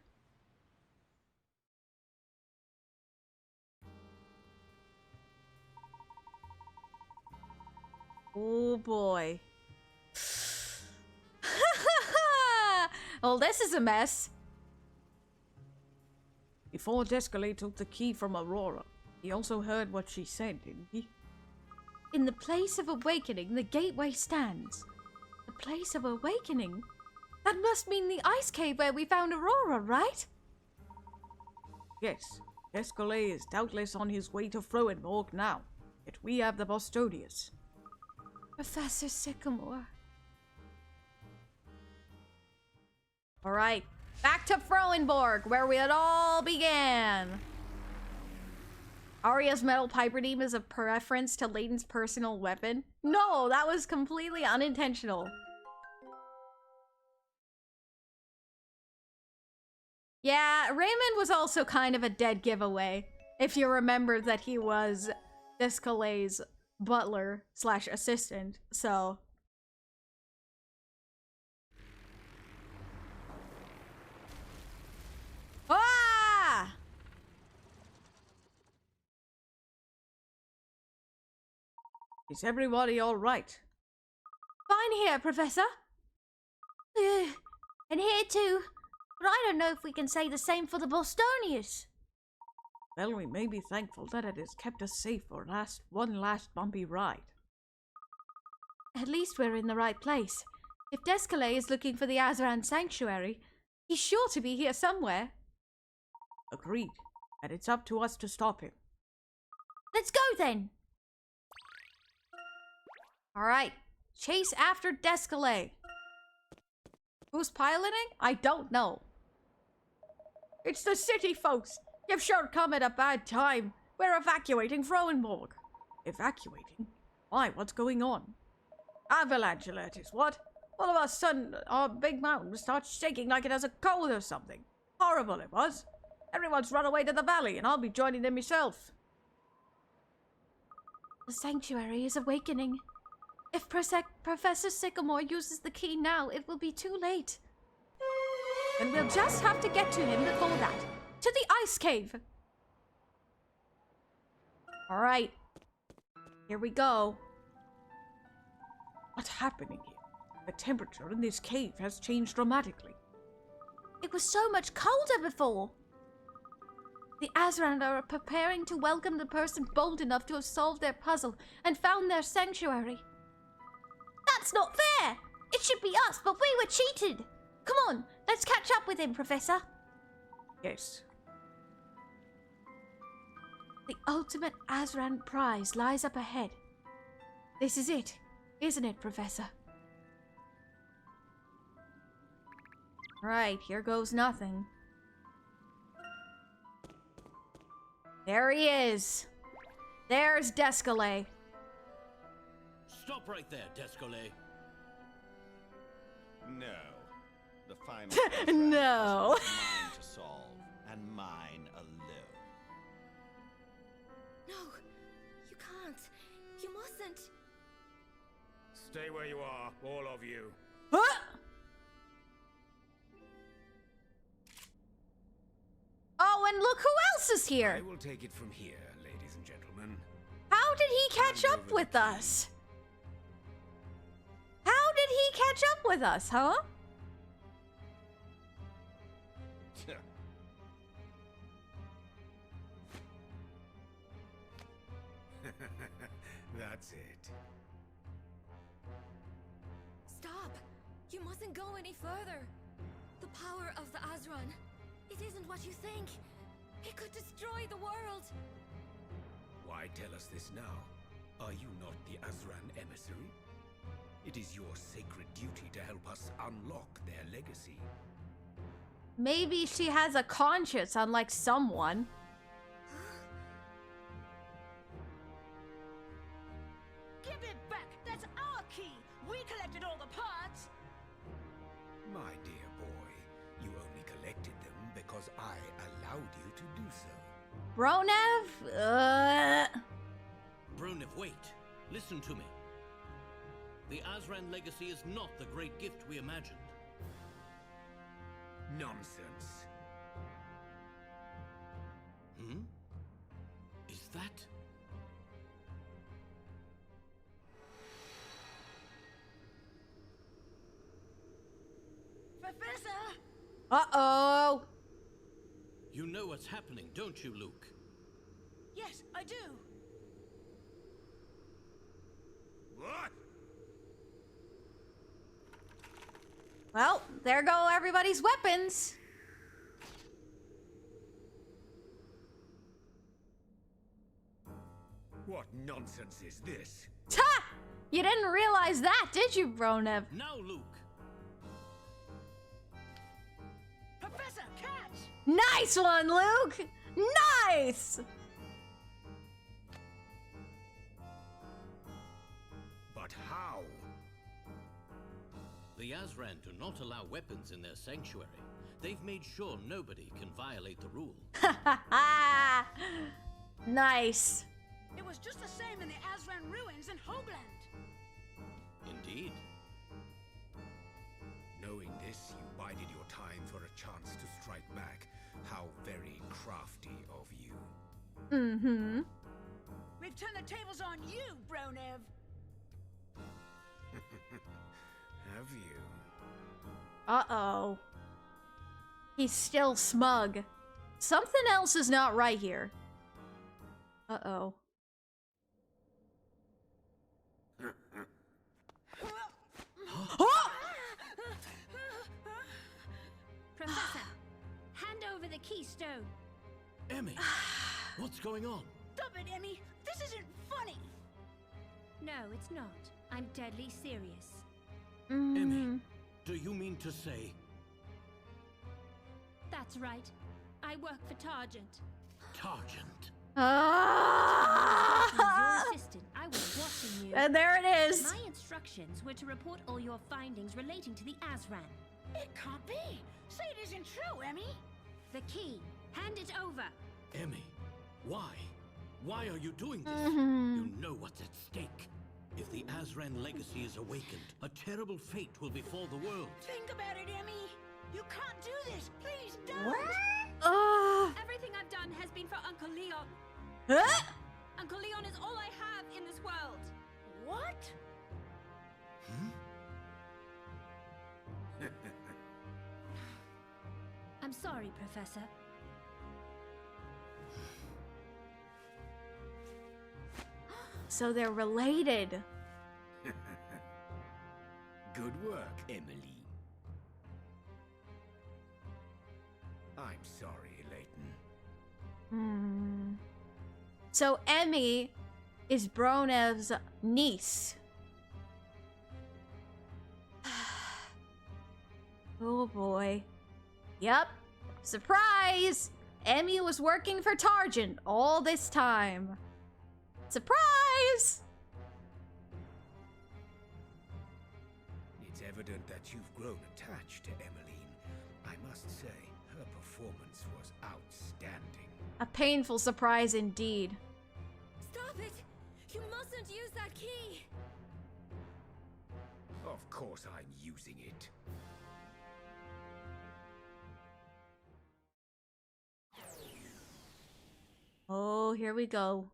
Oh boy. Well, this is a mess. Before Descalais took the key from Aurora, he also heard what she said, didn't he? In the place of awakening, the gateway stands. The place of awakening? That must mean the ice cave where we found Aurora, right? Yes, Descalais is doubtless on his way to Froenborg now, yet we have the Bostonius. Professor Sycamore. Alright, back to Froenborg, where it all began. Arya's metal pipe redeem is a reference to Layton's personal weapon. No, that was completely unintentional. Yeah, Raymond was also kind of a dead giveaway. If you remember that he was Descalais' butler / assistant, so... Ah! Is everybody all right? Fine here, Professor. And here too. But I don't know if we can say the same for the Bostonians. Well, we may be thankful that it has kept us safe for one last bumpy ride. At least we're in the right place. If Descalais is looking for the Azran Sanctuary, he's sure to be here somewhere. Agreed. And it's up to us to stop him. Let's go then! Alright, chase after Descalais. Who's piloting? I don't know. It's the city folks! You've sure come at a bad time. We're evacuating Froenborg. Evacuating? Why, what's going on? Avalanche alert is what? All of a sudden, our big mountain starts shaking like it has a cold or something. Horrible it was. Everyone's run away to the valley, and I'll be joining them myself. The sanctuary is awakening. If Professor Sycamore uses the key now, it will be too late. And we'll just have to get to him before that. To the ice cave. Alright. Here we go. What's happening here? The temperature in this cave has changed dramatically. It was so much colder before. The Azran are preparing to welcome the person bold enough to have solved their puzzle and found their sanctuary. That's not fair! It should be us, but we were cheated! Come on, let's catch up with him, Professor. Yes. The ultimate Azran prize lies up ahead. This is it, isn't it, Professor? Right, here goes nothing. There he is. There's Descalais. Stop right there, Descalais. No. The final puzzle No. is mine to solve, and mine alone. No, you can't. You mustn't. Stay where you are, all of you. Huh? Oh, and look who else is here. I will take it from here, ladies and gentlemen. How did he catch up with us? How did he catch up with us, huh? That's it. Stop! You mustn't go any further. The power of the Azran. It isn't what you think. It could destroy the world. Why tell us this now? Are you not the Azran emissary? It is your sacred duty to help us unlock their legacy. Maybe she has a conscience, unlike someone. Give it back! That's our key! We collected all the parts! My dear boy, you only collected them because I allowed you to do so. Bronev? Bronev, wait. Listen to me. The Azran legacy is not the great gift we imagined. Nonsense. Hmm? Is that... Professor! Uh-oh! You know what's happening, don't you, Luke? Yes, I do. What? Well, there go everybody's weapons. What nonsense is this? Ha! You didn't realize that, did you, Bronev? Now, Luke. Professor, catch! Nice one, Luke! Nice! But how? The Azran do not allow weapons in their sanctuary. They've made sure nobody can violate the rule. Ha ha ha! Nice. It was just the same in the Azran ruins in Hoagland. Indeed. Knowing this, you bided your time for a chance to strike back. How very crafty of you. Mm-hmm. We've turned the tables on you, Bronev. Have you? Uh-oh. He's still smug. Something else is not right here. Uh-oh. Professor, hand over the keystone. Emmy, what's going on? Stop it, Emmy. This isn't funny. No, it's not. I'm deadly serious. Emmy, do you mean to say... That's right. I work for Targent. Targent? Your assistant, I was watching you. And there it is. My instructions were to report all your findings relating to the Azran. It can't be. Say it isn't true, Emmy. The key. Hand it over. Emmy, why? Why are you doing this? You know what's at stake. If the Azran legacy is awakened, a terrible fate will befall the world. Think about it, Emmy. You can't do this. Please don't. What? Everything I've done has been for Uncle Leon. Huh? Uncle Leon is all I have in this world. What? I'm sorry, Professor. So they're related. Good work, Emily. I'm sorry, Layton. So Emmy is Bronev's niece. Oh boy. Yep. Surprise! Emmy was working for Targent all this time. Surprise! It's evident that you've grown attached to Emmeline. I must say, her performance was outstanding. A painful surprise indeed. Stop it! You mustn't use that key! Of course I'm using it. Oh, here we go.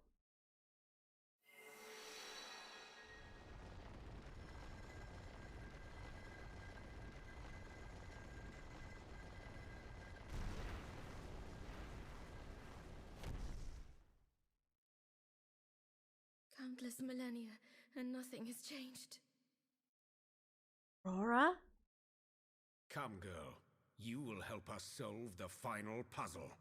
Countless millennia, and nothing has changed. Aurora? Come, girl. You will help us solve the final puzzle.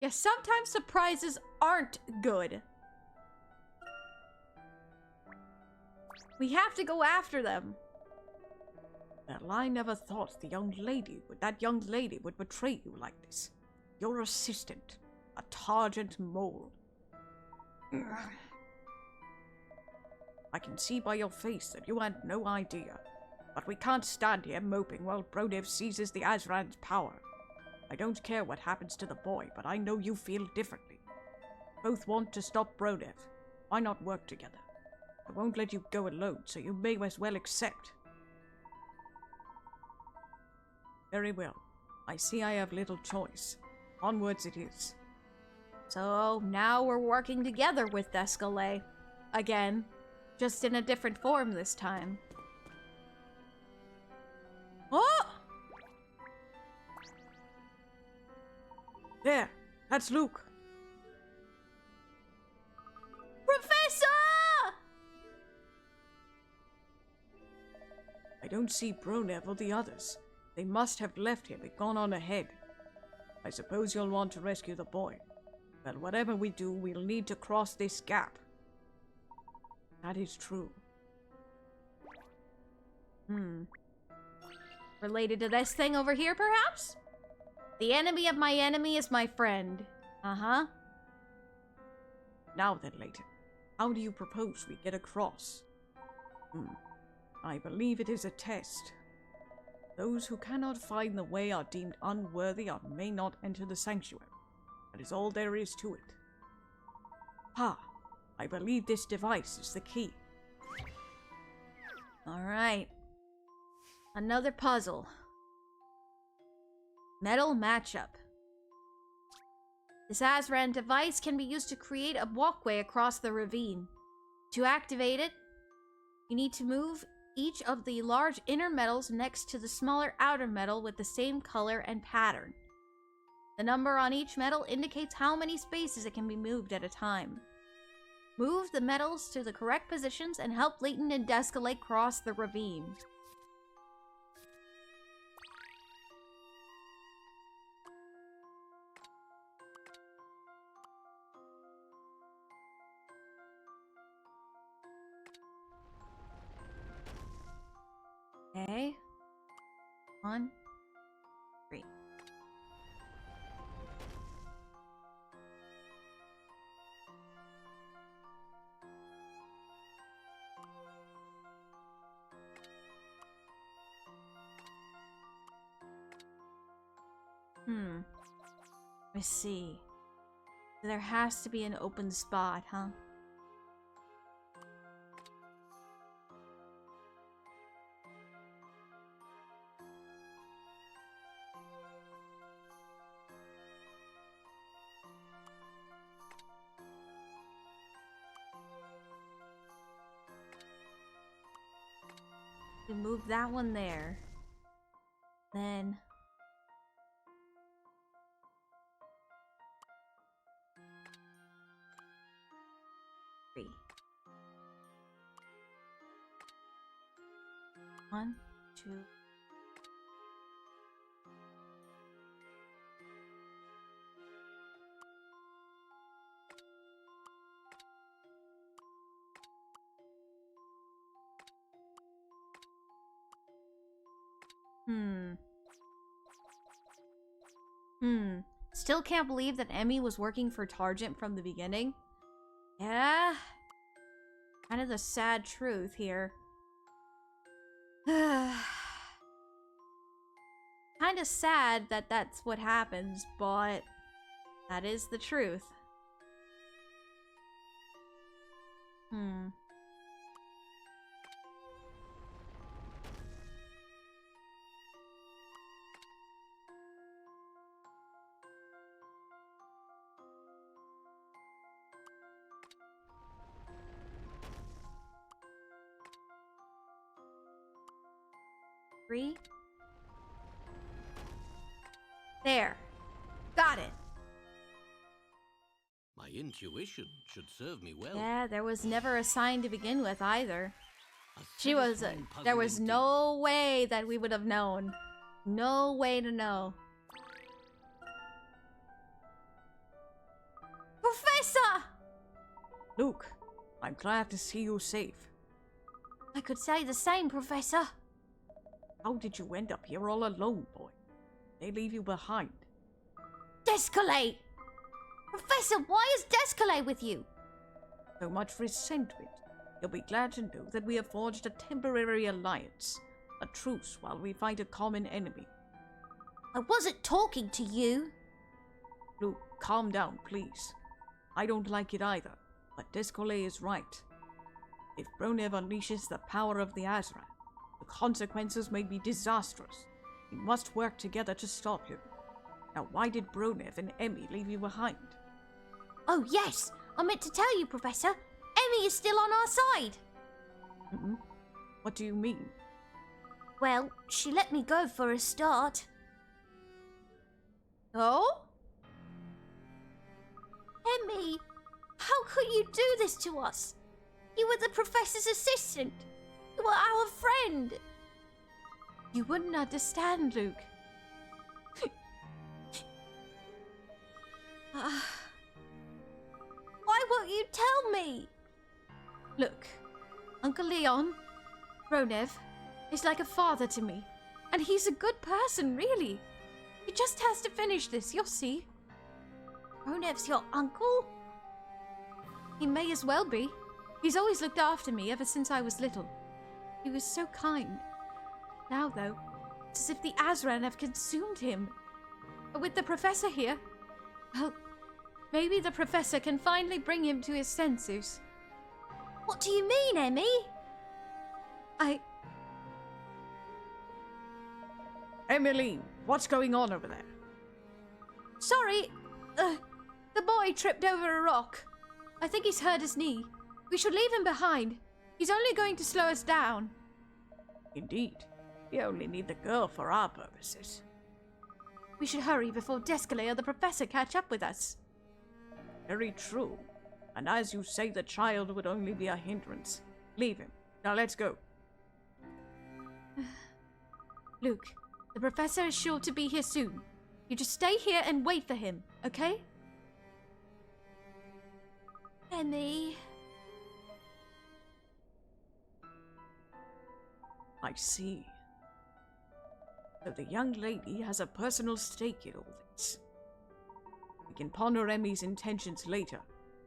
Yeah, sometimes surprises aren't good. We have to go after them. Well, I never thought that young lady would betray you like this. Your assistant, a Targent mole. I can see by your face that you had no idea. But we can't stand here moping while Brodev seizes the Azran's power. I don't care what happens to the boy, but I know you feel differently. Both want to stop Brodev. Why not work together? I won't let you go alone, so you may as well accept. Very well. I see I have little choice. Onwards it is. So now we're working together with Descalais. Again. Just in a different form this time. Oh! There, that's Luke. Professor! I don't see Bronev or the others. They must have left him and gone on ahead. I suppose you'll want to rescue the boy. Well, whatever we do, we'll need to cross this gap. That is true. Related to this thing over here, perhaps? The enemy of my enemy is my friend. Uh-huh. Now then, Layton, how do you propose we get across? I believe it is a test. Those who cannot find the way are deemed unworthy or may not enter the sanctuary. That is all there is to it. I believe this device is the key. Alright. Another puzzle. Metal matchup. This Azran device can be used to create a walkway across the ravine. To activate it, you need to move each of the large inner metals next to the smaller outer metal with the same color and pattern. The number on each metal indicates how many spaces it can be moved at a time. Move the metals to the correct positions and help Layton and Descalate cross the ravine. Okay. 1, 3. I see. There has to be an open spot, huh? We move that one there. Then... three. 1, 2... Still can't believe that Emmy was working for Targent from the beginning. Yeah. Kind of the sad truth here. Kind of sad that that's what happens, but that is the truth. Three. There. Got it. My intuition should serve me well. Yeah, there was never a sign to begin with either. There was no way that we would have known. No way to know. Professor! Luke, I'm glad to see you safe. I could say the same, Professor. How did you end up here all alone, boy? They leave you behind. Descalate! Professor, why is Descalate with you? So much resentment. You'll be glad to know that we have forged a temporary alliance. A truce while we fight a common enemy. I wasn't talking to you. Luke, calm down, please. I don't like it either, but Descalate is right. If Bronev unleashes the power of the Azran, the consequences may be disastrous. We must work together to stop him. Now, why did Bronev and Emmy leave you behind? Oh, yes! I meant to tell you, Professor. Emmy is still on our side. What do you mean? Well, she let me go for a start. Oh? Emmy, how could you do this to us? You were the Professor's assistant. You were our friend. You wouldn't understand, Luke. Why won't you tell me? Look, Uncle Leon, Bronev, is like a father to me. And he's a good person, really. He just has to finish this, you'll see. Bronev's your uncle? He may as well be. He's always looked after me ever since I was little. He was so kind. Now, though, it's as if the Azran have consumed him. But with the Professor here, well, maybe the Professor can finally bring him to his senses. What do you mean, Emmy? Emmeline, what's going on over there? Sorry, The boy tripped over a rock. I think he's hurt his knee. We should leave him behind. He's only going to slow us down. Indeed. We only need the girl for our purposes. We should hurry before Descalay or the professor catch up with us. Very true. And as you say, the child would only be a hindrance. Leave him. Now let's go. Luke, the professor is sure to be here soon. You just stay here and wait for him, okay? Emmy. I see. So the young lady has a personal stake in all this. We can ponder Emmy's intentions later,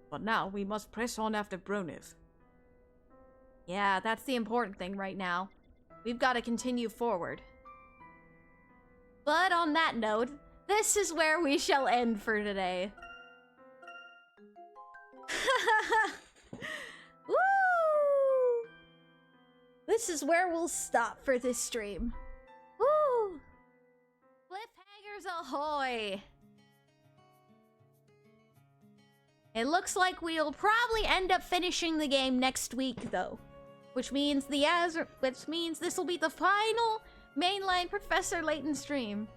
but now we must press on after Broniv. Yeah, that's the important thing right now. We've got to continue forward. But on that note, this is where we shall end for today. Woo! This is where we'll stop for this stream. Woo! Cliffhangers ahoy! It looks like we'll probably end up finishing the game next week, though. Which means this will be the final mainline Professor Layton stream.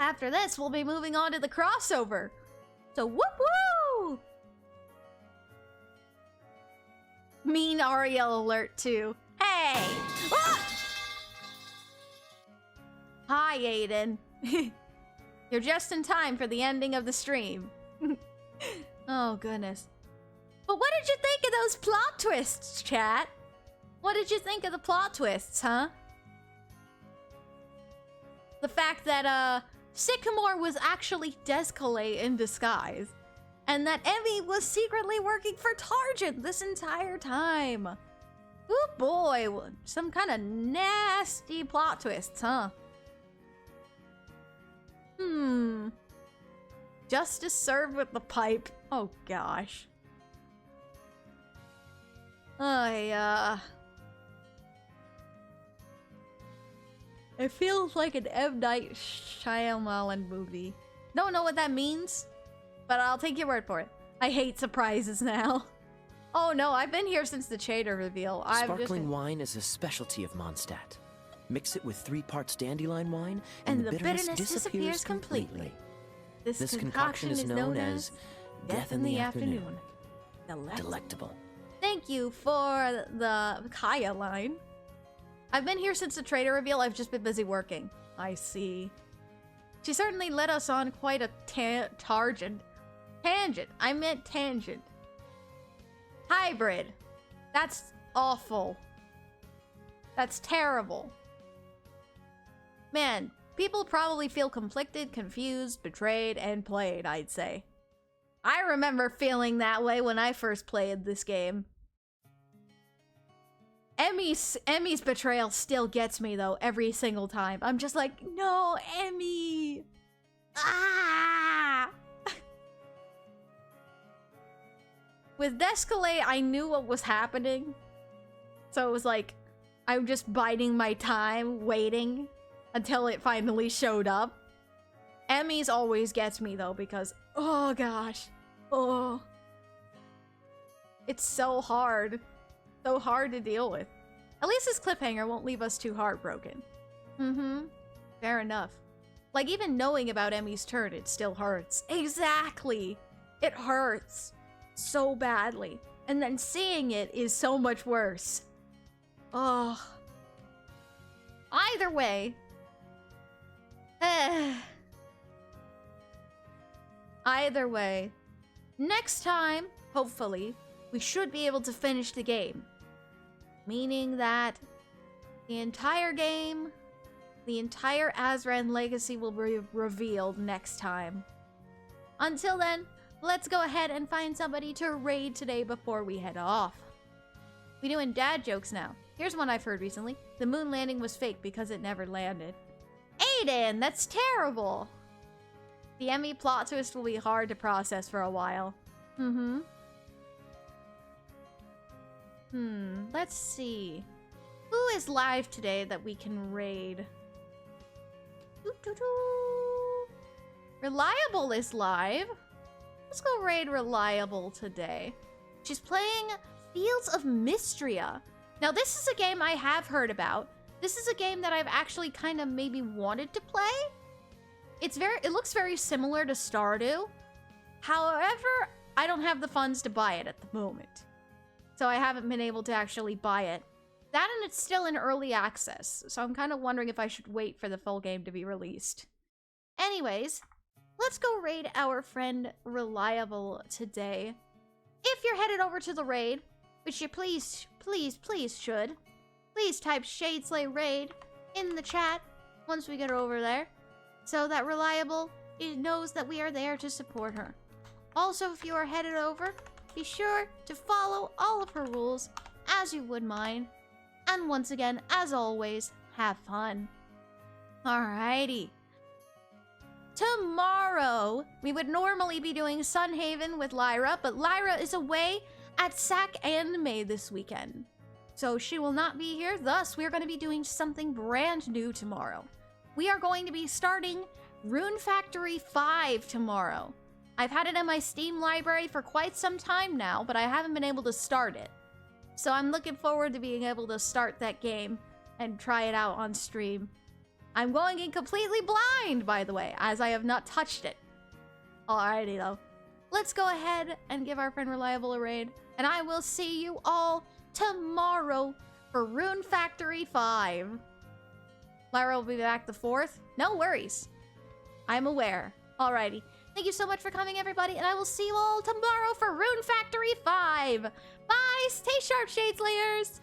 After this, we'll be moving on to the crossover. So whoop woo! Mean Ariel alert too. Hey! Ah! Hi, Aiden. You're just in time for the ending of the stream. Oh, goodness. But what did you think of those plot twists, chat? What did you think of the plot twists, huh? The fact that, Sycamore was actually Descalay in disguise. And that Emmy was secretly working for Targent this entire time. Oh boy, some kind of nasty plot twists, huh? Justice served with the pipe. Oh gosh. It feels like an M. Night Shyamalan movie. Don't know what that means, but I'll take your word for it. I hate surprises now. Oh no, I've been here since the Chater reveal. Sparkling wine is a specialty of Mondstadt. Mix it with 3 parts dandelion wine, and the bitterness disappears completely. This concoction is known as Death in the Afternoon. Delectable. Thank you for the Kaya line. I've been here since the Trader reveal. I've just been busy working. I see. She certainly led us on quite a tangent. I meant tangent. Hybrid. That's awful. That's terrible. Man, people probably feel conflicted, confused, betrayed, and played, I'd say. I remember feeling that way when I first played this game. Emmy's betrayal still gets me, though, every single time. I'm just like, no, Emmy! Ah! With Descalay, I knew what was happening. So it was like, I'm just biding my time, waiting until it finally showed up. Emmy's always gets me, though, because, oh gosh. Oh. It's so hard. So hard to deal with. At least this cliffhanger won't leave us too heartbroken. Fair enough. Like, even knowing about Emmy's turn, it still hurts. Exactly! It hurts. So badly. And then seeing it is so much worse. Oh. Either way. Either way. Next time, hopefully, we should be able to finish the game. Meaning that the entire game, the entire Azran legacy will be revealed next time. Until then, let's go ahead and find somebody to raid today before we head off. We doing dad jokes now. Here's one I've heard recently. The moon landing was fake because it never landed. Aiden, that's terrible! The Emmy plot twist will be hard to process for a while. Let's see. Who is live today that we can raid? Reliable is live. Let's go raid Reliable today. She's playing Fields of Mystria. Now, this is a game I have heard about. This is a game that I've actually kind of maybe wanted to play. It looks very similar to Stardew. However, I don't have the funds to buy it at the moment. So I haven't been able to actually buy it. That and it's still in early access. So I'm kind of wondering if I should wait for the full game to be released. Anyways, let's go raid our friend Reliable today. If you're headed over to the raid, which you please should, please type Shadeslay Raid in the chat once we get over there, so that Reliable knows that we are there to support her. Also, if you are headed over, be sure to follow all of her rules as you would mine. And once again, as always, have fun. Alrighty. Tomorrow, we would normally be doing Sunhaven with Lyra, but Lyra is away at SAC Anime this weekend. So she will not be here, thus we are going to be doing something brand new tomorrow. We are going to be starting Rune Factory 5 tomorrow. I've had it in my Steam library for quite some time now, but I haven't been able to start it. So I'm looking forward to being able to start that game and try it out on stream. I'm going in completely blind, by the way, as I have not touched it. Alrighty, though. Let's go ahead and give our friend Reliable a raid, and I will see you all tomorrow for Rune Factory 5. Lyra will be back the 4th. No worries. I'm aware. Alrighty. Thank you so much for coming, everybody, and I will see you all tomorrow for Rune Factory 5. Bye! Stay sharp, Shadeslayers!